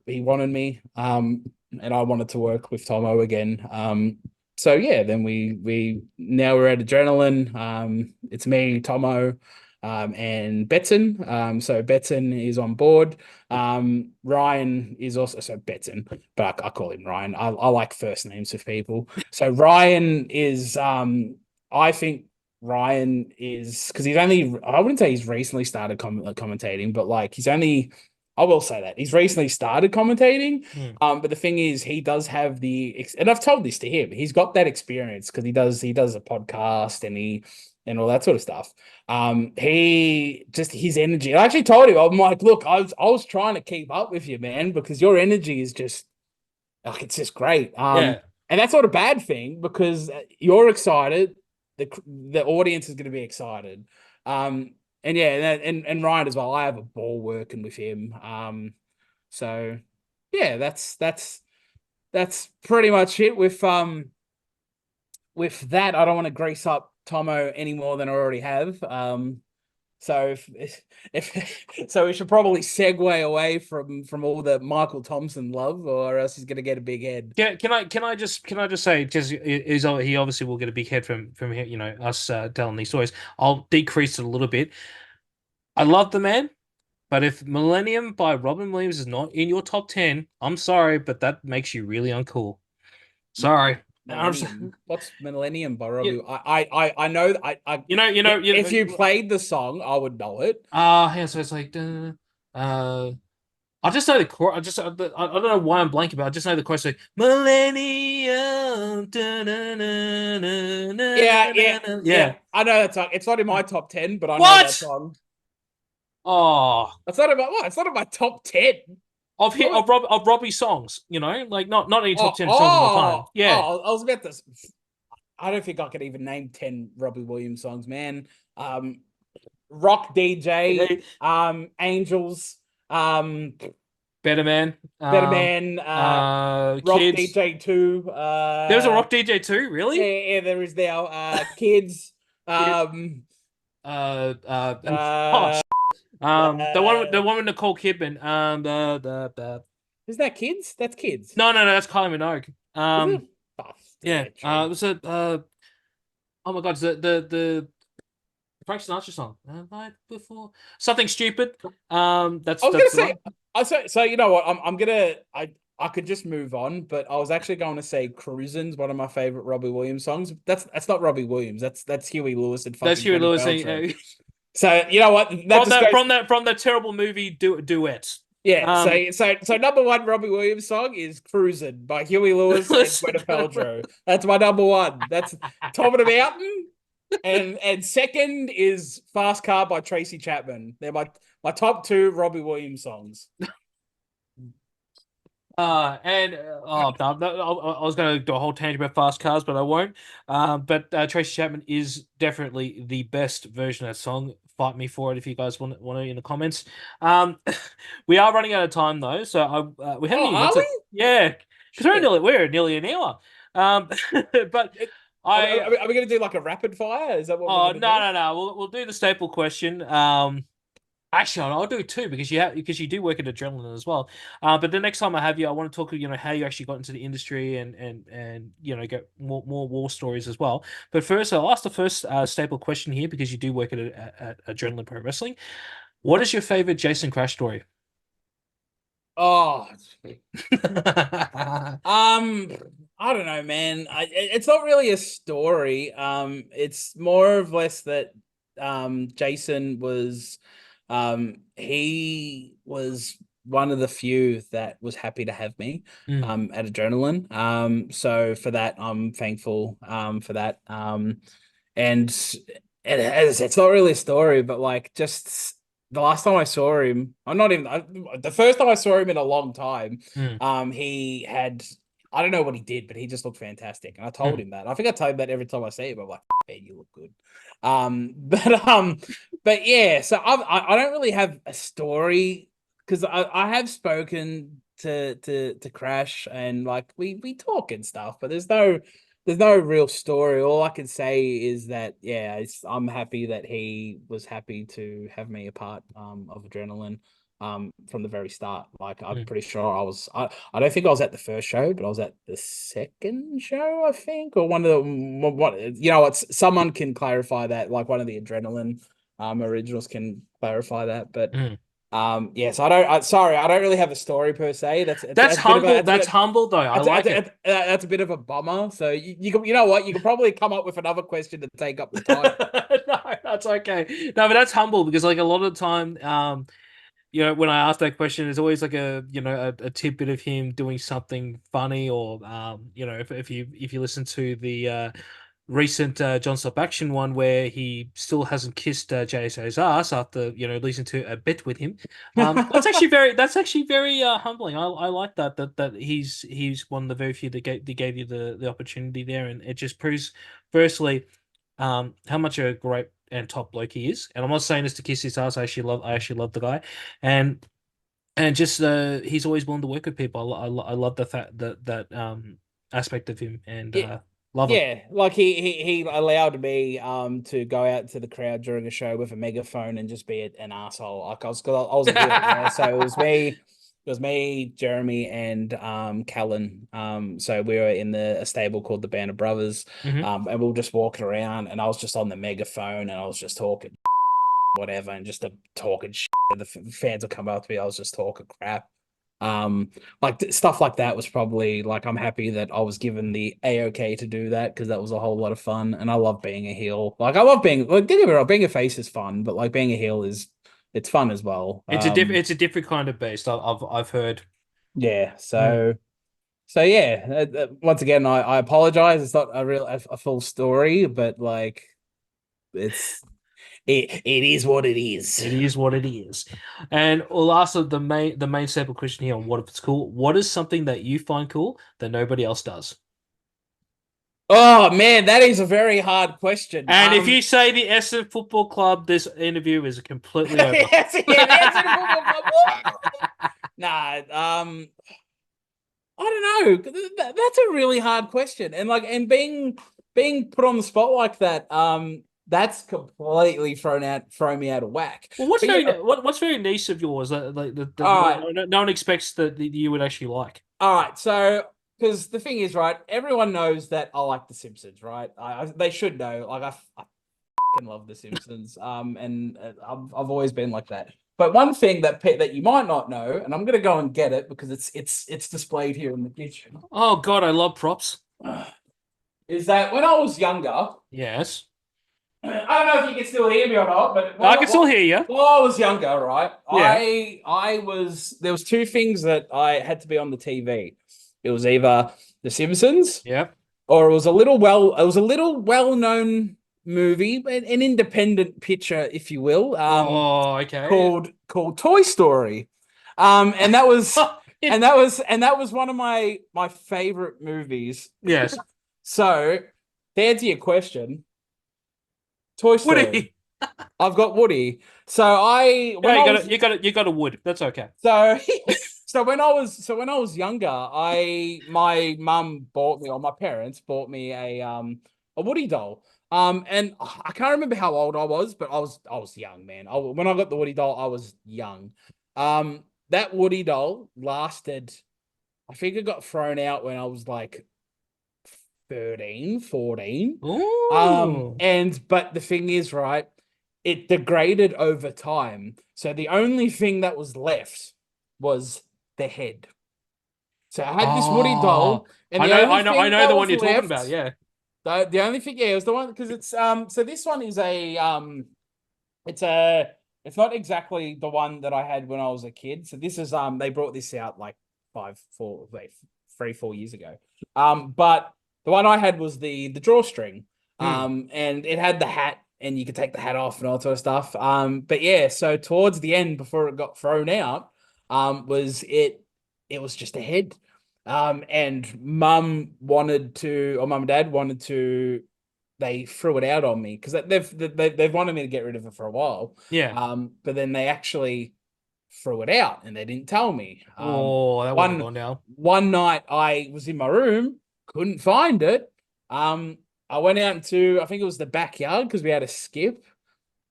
he wanted me, and I wanted to work with Tomo again. So yeah, then we now we're at Adrenaline. It's me, Tomo, and Betson. So Betson is on board. Ryan is also, so Betson, but I call him Ryan. I like first names of people. So Ryan is, I think Ryan is, because he's only, I wouldn't say he's recently started commentating, but like he's only, I will say that he's recently started commentating. But the thing is, he does have and I've told this to him. He's got that experience because he does a podcast and all that sort of stuff. He just, his energy. I actually told him, I'm like, look, I was trying to keep up with you, man, because your energy is just like, it's just great. Yeah. And that's not a bad thing because you're excited. The audience is going to be excited. And yeah, and Ryan as well. I have a ball working with him. So yeah, that's pretty much it with that. I don't want to grease up Tomo any more than I already have. So if so, we should probably segue away from all the Michael Thompson love, or else he's gonna get a big head. Can I just say, just he obviously will get a big head from here, us telling these stories. I'll decrease it a little bit. I love the man, but if Millennium by Robin Williams is not in your top 10, I'm sorry, but that makes you really uncool. Sorry. What's Millennium by Robbie? I know. If you played the song, I would know it. Yeah. So it's like, I just know the chorus. I don't know why I'm blanking, but I just know the chorus. Like, Millennium. Yeah. I know that song. It's not in my top 10, but I know that song. Oh, it's not in my top 10 of Robbie's songs. Like not any top 10 songs of all time. Yeah. I was about to. I don't think I could even name 10 Robbie Williams songs, man. Rock DJ, Angels, Better Man, Rock Kids. DJ 2. There was a Rock DJ 2, really? Yeah, there is now. Kids. The one with Nicole Kidman. Is that Kids? That's Kids. No, that's Kylie Minogue. Yeah. It was oh my God, the Frank Sinatra song. Like before something stupid. That's. I was gonna say. So you know what? I'm gonna. I could just move on, but I was actually going to say "Cruisin's" one of my favorite Robbie Williams songs. That's not Robbie Williams. That's Huey Lewis and fucking. That's Huey Lewis. So you know what? From that terrible movie duet. Yeah. So number one Robbie Williams song is "Cruisin'" by Huey Lewis and Gwyneth Paltrow. That's my number one. That's Top of the Mountain. And second is "Fast Car" by Tracy Chapman. They're my top two Robbie Williams songs. I was going to do a whole tangent about fast cars, but I won't. But Tracy Chapman is definitely the best version of that song. Fight me for it if you guys want to in the comments. We are running out of time though, so we haven't even. Are we? Yeah, because we're nearly an hour. But are we going to do like a rapid fire? Is that what? Oh no. We'll do the staple question. Actually, I'll do it too because you do work at Adrenaline as well. But the next time I have you, I want to talk, how you actually got into the industry and get more war stories as well. But first, I'll ask the first staple question here because you do work at Adrenaline Pro Wrestling. What is your favorite Jason Crash story? Oh, I don't know, man. It's not really a story. It's more or less that Jason was. He was one of the few that was happy to have me at Adrenaline. So for that, I'm thankful for that. And it's not really a story, but like just the last time I saw him, I'm not even the first time I saw him in a long time. Mm. He had, I don't know what he did, but he just looked fantastic, and I told Mm. him that. I think I tell him that every time I see him. I'm like, man, you look good. But yeah. So I don't really have a story because I have spoken to Crash, and like we talk and stuff, but there's no real story. All I can say is that I'm happy that he was happy to have me a part of Adrenaline from the very start. Like I'm Mm. pretty sure I don't think I was at the first show, but I was at the second show, I think, or one of the what you know what someone can clarify that, like one of the Adrenaline originals can clarify that, but Mm. yes, sorry, I don't really have a story per se. That's That's a bit of a humble. That's humble though. I like it. that's a bit of a bummer. So you know what, you can probably come up with another question to take up the time. No, that's okay. No, but that's humble because like a lot of the time, when I ask that question, there's always like a tidbit of him doing something funny, or if you listen to the recent John Stop Action one where he still hasn't kissed JSO's ass after listening to a bit with him. That's actually very humbling. I like that he's one of the very few that gave you the opportunity there, and it just proves firstly how much a great and top bloke he is. And I'm not saying this to kiss his ass. I actually love the guy, and just he's always willing to work with people. I love the fact that aspect of him, and Yeah, love him. yeah. Like he allowed me to go out to the crowd during a show with a megaphone and just be an asshole. Like I was a heel, yeah. So it was me, Jeremy, and Callan. So we were in a stable called the Band of Brothers. Mhm. And we were just walking around, and I was just on the megaphone, and I was just talking whatever, and just talking shit. The fans would come up to me. I was just talking crap. Like stuff like that was probably like I'm happy that I was given the a-okay to do that because that was a whole lot of fun, and I love being a heel. Like I love being like, don't get me wrong, being a face is fun, but like being a heel it's fun as well. It's a different kind of beast. I've heard. Yeah. Mm. So yeah. Once again, I apologize. It's not a full story, but like it's it is what it is. It is what it is. And lastly, the main sample question here on what if it's cool. What is something that you find cool that nobody else does? Oh man, that is a very hard question. And if you say the Essendon Football Club, this interview is completely over. yes, yeah, that's a Football Club. Nah, I don't know. That's a really hard question, and like, and being put on the spot like that, that's completely thrown me out of whack. Well, what's But very yeah, what's very niche of yours that like that all right, no one expects that you would actually like? all right. So, because the thing is, right, everyone knows that I like The Simpsons, right? They should know. Like, I fucking love The Simpsons. And I've always been like that. But one thing that you might not know, and I'm gonna go and get it because it's displayed here in the kitchen, Oh God, I love props. is that when I was younger, Yes, I don't know if you can still hear me or not, but I can still hear you. while I was younger, right, Yeah. I was there was two things that I had to be on the TV. It was either The Simpsons Yeah. or it was a little well-known movie, an independent picture, if you will, Oh, okay. called Toy Story. And that was and that was one of my favorite movies. Yes. So to answer your question, Toy Story. Woody. I've got Woody. So I Yeah, when I was you got a wood. That's okay. so when I was younger, my mum bought me, or my parents bought me a Woody doll. And I can't remember how old I was, but I was young, man. When I got the Woody doll, I was young. That Woody doll lasted, I think it got thrown out when I was like 13, 14. Ooh. But the thing is, right, it degraded over time. So the only thing that was left was the head. So I had this Woody Oh, doll, and I the know, only I know, I thing know that the was one you're talking left, about. Yeah. the only thing, yeah, it was the one because it's so this one is it's a it's not exactly the one that I had when I was a kid. So this is they brought this out like 3, 4 years ago. But the one I had was the drawstring. Hmm. And it had the hat and you could take the hat off and all that sort of stuff. But yeah, so towards the end, before it got thrown out, was it was just a head. And mum and dad wanted to, they threw it out on me because they've wanted me to get rid of it for a while. Yeah. But then they actually threw it out and they didn't tell me. Oh, that wouldn't have gone down. One night I was in my room, couldn't find it. I went out into, I think it was the backyard because we had a skip.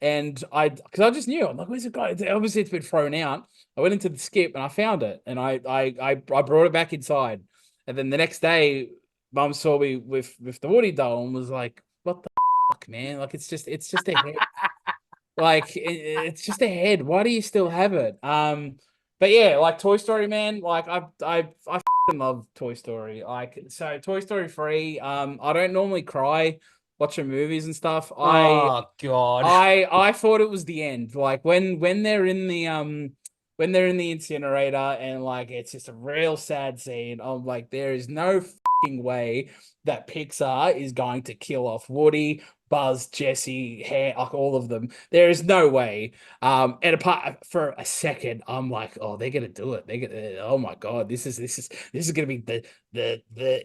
And because I just knew, I'm like, where's it gone? Obviously, it's been thrown out. I went into the skip and I found it, and I brought it back inside. And then the next day, Mum saw me with the Woody doll and was like, "What the fuck, man? Like, it's just a head. Like, it's just a head. Why do you still have it?" But yeah, like Toy Story, man. Like, I fucking love Toy Story. Like, so Toy Story 3. I don't normally cry watching movies and stuff. Oh God. I thought it was the end. Like when they're in the when they're in the incinerator and like it's just a real sad scene. I'm like, there is no fucking way that Pixar is going to kill off Woody, Buzz, Jesse, like all of them. There is no way. And apart for a second, I'm like, oh, they're gonna do it. They're gonna. Oh my God, this is gonna be the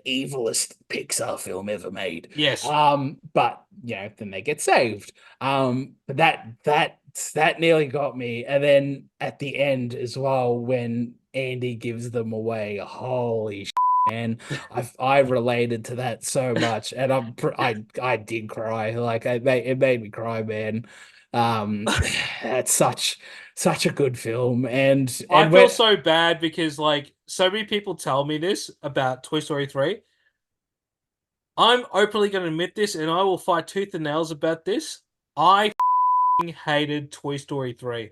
evilest Pixar film ever made. Yes. But you know, then they get saved. But that nearly got me. And then at the end as well, when Andy gives them away, holy shit, man, I related to that so much, and I did cry. Like it made me cry, man. That's such a good film, and I feel so bad because like so many people tell me this about Toy Story 3. I'm openly going to admit this, and I will fight tooth and nails about this. I hated Toy Story 3.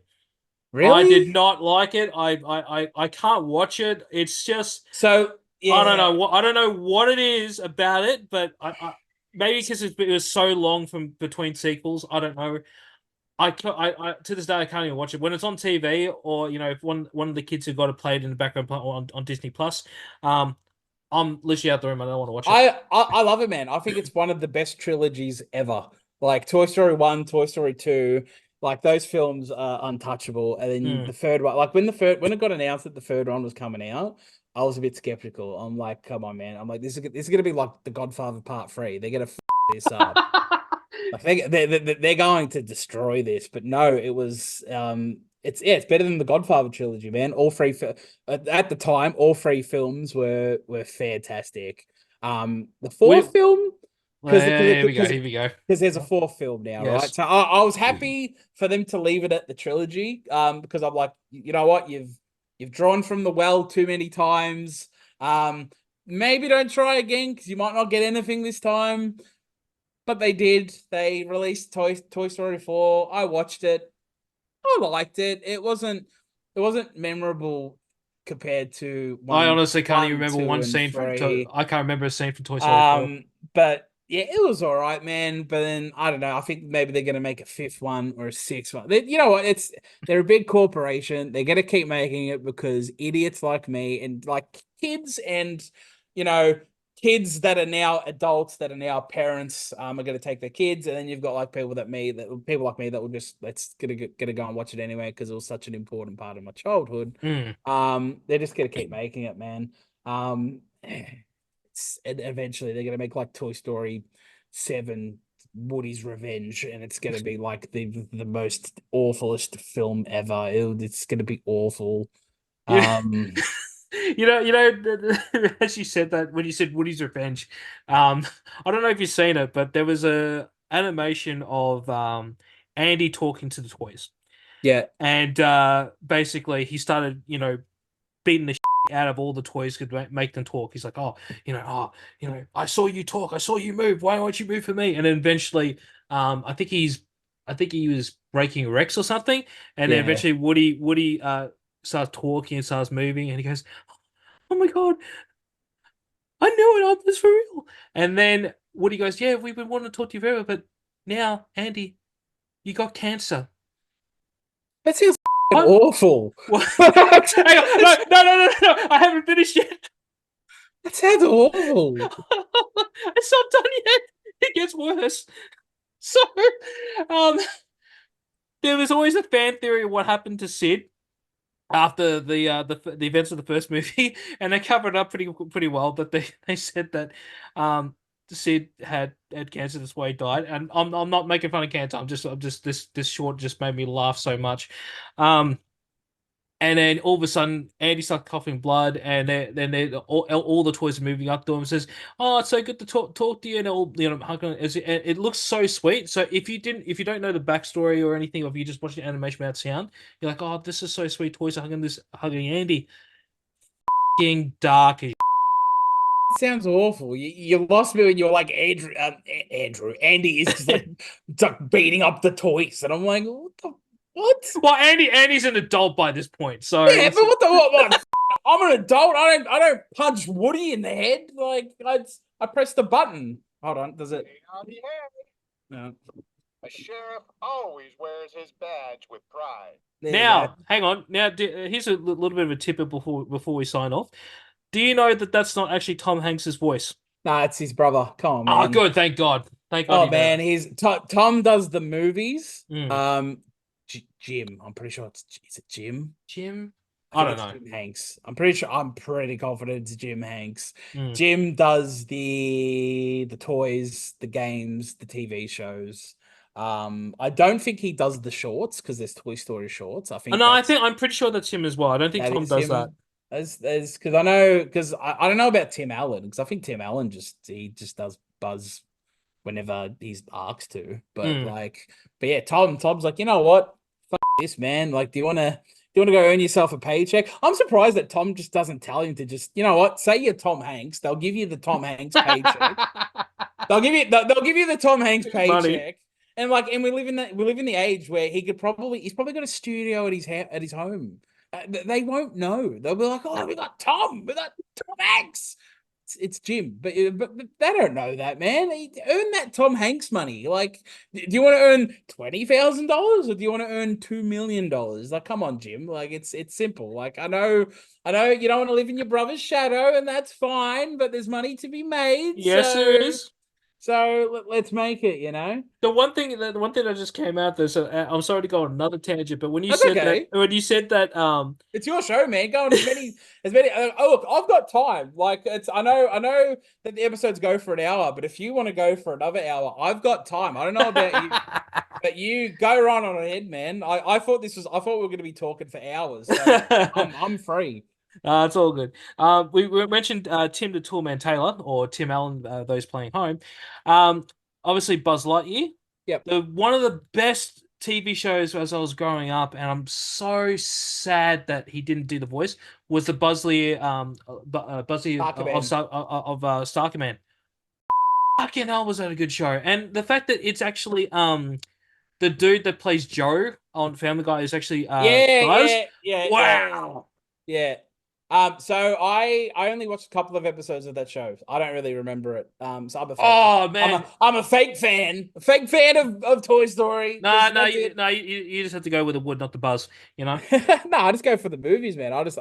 Really? I did not like it. I can't watch it. It's just so. Yeah. I don't know what it is about it, but I maybe because it was so long from between sequels. I don't know. I to this day I can't even watch it when it's on TV, or you know, if one of the kids who got it played in the background on Disney Plus. I'm literally out the room. I don't want to watch it. I love it, man. I think it's one of the best trilogies ever. Like Toy Story 1, Toy Story 2, like those films are untouchable. And then the third one, like when it got announced that the third one was coming out, I was a bit skeptical. I'm like, come on, man. I'm like, this is gonna be like The Godfather Part 3. They're gonna this up. I think they're going to destroy this, but no, it was it's better than the Godfather trilogy, man. All three at the time, all three films were fantastic. The fourth film, because here we go. Because there's a fourth film now, yes. Right? So I was happy for them to leave it at the trilogy, because I'm like, you know what, you've drawn from the well too many times. Maybe don't try again because you might not get anything this time. But they did. They released Toy Story 4. I watched it. I liked it. It wasn't memorable compared to I honestly can't even remember one scene from I can't remember a scene from Toy Story 4. But yeah, it was all right, man. But then I don't know. I think maybe they're gonna make a fifth one or a sixth one. You know what? They're a big corporation. They're gonna keep making it because idiots like me and like kids and you know, kids that are now adults that are now parents are going to take their kids, and then you've got like people like me that will just gonna go and watch it anyway because it was such an important part of my childhood. They're just gonna keep making it, man. And eventually they're gonna make like Toy Story 7, Woody's Revenge, and it's gonna be like the most awfulest film ever. It's gonna be awful. You know, as you said that, when you said Woody's Revenge, I don't know if you've seen it, but there was a animation of Andy talking to the toys. Yeah. And basically he started, you know, beating the shit out of all the toys could make them talk. He's like, I saw you talk, I saw you move. Why won't you move for me? And then eventually, I think he was breaking Rex or something. And then eventually Woody starts talking and starts moving, and he goes, "Oh my God, I knew it, this for real." And then Woody goes, "Yeah, we've been wanting to talk to you forever, but now, Andy, you got cancer." That sounds awful. Hang on. No, I haven't finished yet. That sounds awful. It's not done yet. It gets worse. So, um, there was always a fan theory of what happened to Sid after the events of the first movie, and they covered it up pretty well. But they said that Sid had cancer. That's why he died. And I'm not making fun of cancer. I'm just this short just made me laugh so much. And then all of a sudden, Andy starts coughing blood, and all the toys are moving up to him. And says, "Oh, it's so good to talk to you." And all hugging. It looks so sweet. So if you don't know the backstory or anything, or if you just watch the animation without sound, you're like, "Oh, this is so sweet." Toys are hugging Andy. F***ing dark as Sounds awful. You lost me when you're like Andy is just like, it's like beating up the toys, and I'm like, what? well, Andy's an adult by this point, so Yeah, but what? I'm an adult. I don't punch Woody in the head. Like I press the button. Hold on, does it? No. A sheriff always wears his badge with pride. There you Now, go. hang on. Now, here's a little bit of a tip before we sign off. Do you know that that's not actually Tom Hanks's voice? Nah, it's his brother. Come on, Oh, man. good. Thank God. Thank God. Oh you know man, that. he's Tom does the movies. Mm. Jim. I'm pretty sure is it Jim? Jim? I I think don't it's know. Jim Hanks. I'm pretty confident it's Jim Hanks. Mm. Jim does the toys, the games, the TV shows. I don't think he does the shorts because there's Toy Story shorts. I think No, that's I'm pretty sure that's him as well. I don't think that Tom is does him. that. As because I know because I don't know about Tim Allen because I think Tim Allen just does Buzz whenever he's asked to. But Mm. but yeah, Tom's like, you know what? Fuck this, man. Like, do you wanna go earn yourself a paycheck? I'm surprised that Tom just doesn't tell him to just, you know what, say you're Tom Hanks. They'll give you the Tom Hanks paycheck. They'll give you the Tom Hanks Money. paycheck. And we live in the age where he's probably got a studio at his home. They won't know. They'll be like, "Oh, we got Tom Hanks." It's Jim, but they don't know that, man. Earn that Tom Hanks money. Like, do you want to earn $20,000 or do you want to earn $2 million? Like, come on, Jim. Like, it's simple. Like, I know you don't want to live in your brother's shadow, and that's fine. But there's money to be made. Yes, there is. So let's make it. The one thing that just came out there. So I'm sorry to go on another tangent, but when you That's said okay. that, It's your show, man. Go on as many. Oh, look, I've got time. Like I know that the episodes go for an hour, but if you want to go for another hour, I've got time. I don't know about you, but you go right on ahead, man. I thought we were going to be talking for hours, so I'm free. It's all good. We mentioned Tim the Toolman Taylor or Tim Allen, those playing home. Obviously Buzz Lightyear. Yep. One of the best TV shows as I was growing up, and I'm so sad that he didn't do the voice, was the Buzzy of Starker Man. Fucking hell, was that a good show? And the fact that it's actually the dude that plays Joe on Family Guy is actually Buzz. Yeah. Wow. Yeah. So I only watched a couple of episodes of that show. I don't really remember it. So I'm a fake, Oh man, I'm a fake fan of Toy Story. no, you just have to go with the wood, not the buzz. You know. No, I just go for the movies, man. I just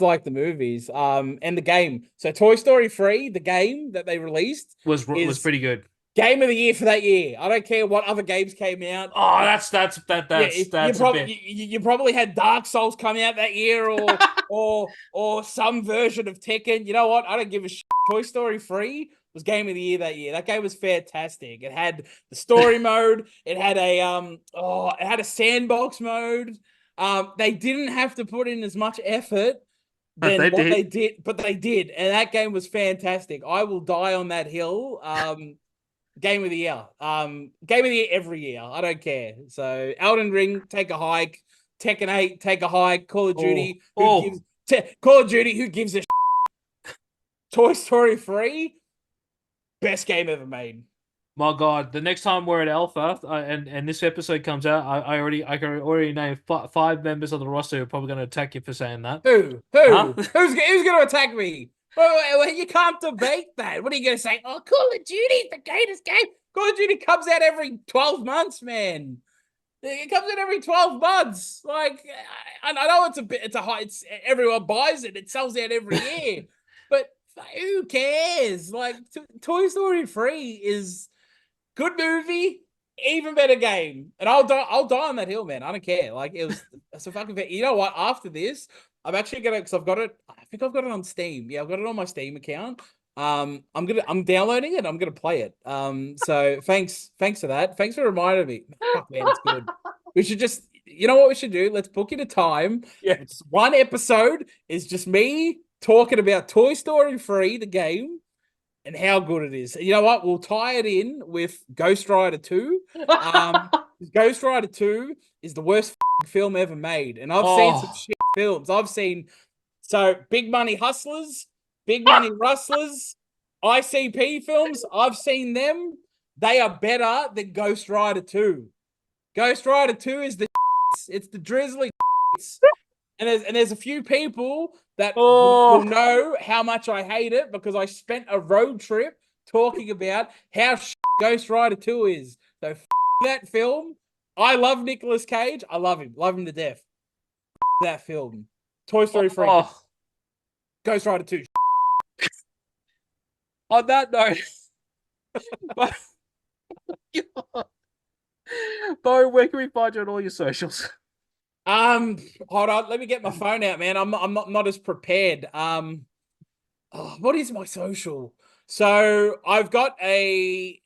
like the movies. And the game. So Toy Story 3, the game that they released was pretty good. Game of the year for that year. I don't care what other games came out. Oh, that's you probably had Dark Souls come out that year, or some version of Tekken. You know what? I don't give a shit. Toy Story 3 was game of the year that year. That game was fantastic. It had the story mode. It had a sandbox mode. They didn't have to put in as much effort than they did, but they did, and that game was fantastic. I will die on that hill. Game of the year. Game of the year every year. I don't care. So Elden Ring, take a hike. Tekken 8, take a hike. Call of Duty, who gives a shit? Toy Story 3, best game ever made. My God, the next time we're at Alpha and this episode comes out, I can already name 5 members of the roster who are probably going to attack you for saying that. Who? Huh? Who's going to attack me? Well, you can't debate that. What are you going to say? Oh, Call of Duty's the greatest game. Call of Duty comes out every 12 months, man. It comes out every 12 months. Like, I know it's everyone buys it. It sells out every year. But who cares? Like, Toy Story 3 is good movie, even better game. And I'll die on that hill, man. I don't care. Like it's a fucking. You know what? After this, I'm actually gonna because I've got it. I think I've got it on Steam. Yeah, I've got it on my Steam account. I'm downloading it. I'm gonna play it. So thanks for that. Thanks for reminding me. Fuck, man, it's good. We should just. You know what we should do? Let's book in a time. Yeah. It's one episode is just me talking about Toy Story 3, the game, and how good it is. You know what? We'll tie it in with Ghost Rider 2. Ghost Rider 2 is the worst film ever made. And I've seen some shit films. I've seen Big Money Hustlers, Big Money Rustlers, ICP films. I've seen them. They are better than Ghost Rider 2. Ghost Rider 2 is the it's the drizzly and there's a few people that will know how much I hate it because I spent a road trip talking about how Ghost Rider 2 is. So that film. I love Nicolas Cage. I love him to death. That film. Toy Story 3. Ghost Rider 2. On that note, Bo, where can we find you on all your socials? Hold on, let me get my phone out, man. I'm not as prepared. What is my social? So I've got a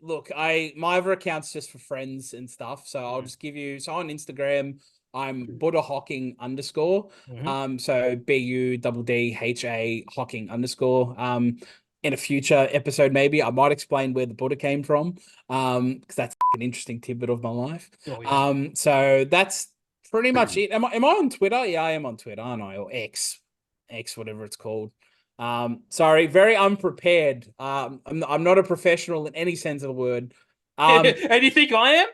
my other account's just for friends and stuff. So I'll just give you. So on Instagram, I'm Buddha Hocking _. So BUDDHA Hocking _. In a future episode, maybe I might explain where the Buddha came from. Because that's an interesting tidbit of my life. Oh, yeah. So that's pretty much it. Am I on Twitter? Yeah, I am on Twitter, aren't I? Or X, whatever it's called. Sorry, very unprepared. I'm not a professional in any sense of the word. And you think I am?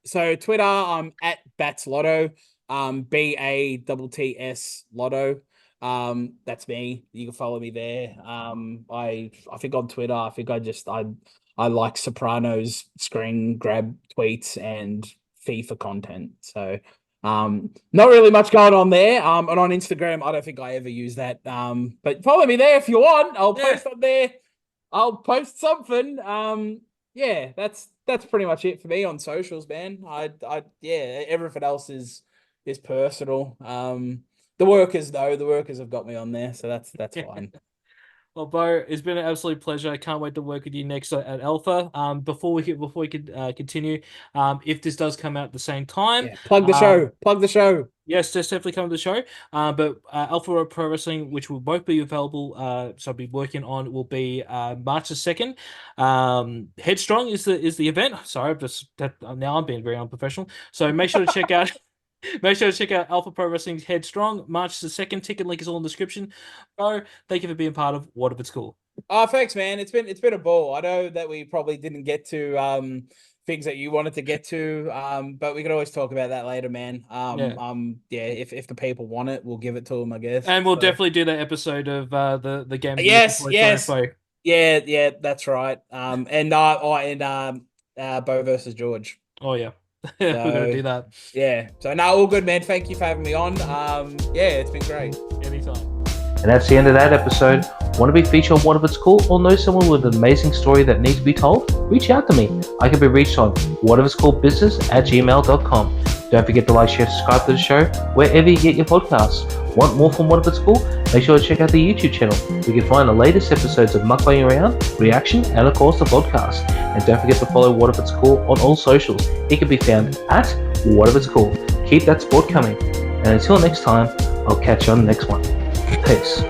So Twitter, I'm at Bats Lotto, BATTS Lotto. That's me. You can follow me there. I think on Twitter, I like Sopranos screen grab tweets and FIFA content. So not really much going on there. And on Instagram, I don't think I ever use that. But follow me there if you want. I'll post up there. I'll post something. Yeah, that's pretty much it for me on socials, man. Everything else is personal. The workers have got me on there, so that's fine. Well, Bo, it's been an absolute pleasure. I can't wait to work with you next at Alpha. Before we could continue, if this does come out at the same time, plug the show. Yes, just definitely come to the show. But Alpha Pro Wrestling, which will both be available, so I'll be working on, will be March the 2nd. Headstrong is the event. Sorry, now I'm being very unprofessional. So make sure to check out. Make sure to check out Alpha Pro Wrestling's Headstrong, March the 2nd. Ticket link is all in the description. Bro, thank you for being part of What If It's Cool. Oh, thanks, man. It's been a ball. I know that we probably didn't get to things that you wanted to get to, but we could always talk about that later, man. If the people want it, we'll give it to them, I guess. And we'll definitely do that episode of the game. Yes. Yeah, that's right. And Bo versus George. Oh yeah. We're gonna do that. Yeah. So all good, man. Thank you for having me on. It's been great. Anytime. And that's the end of that episode. Want to be featured on What If It's Cool or know someone with an amazing story that needs to be told? Reach out to me. I can be reached on whatifitscoolbusiness@gmail.com. Don't forget to like, share, subscribe to the show wherever you get your podcasts. Want more from What If It's Cool? Make sure to check out the YouTube channel. You can find the latest episodes of Mukbang Around, Reaction, and of course the podcast. And don't forget to follow What If It's Cool on all socials. It can be found at What If It's Cool. Keep that sport coming. And until next time, I'll catch you on the next one. Peace.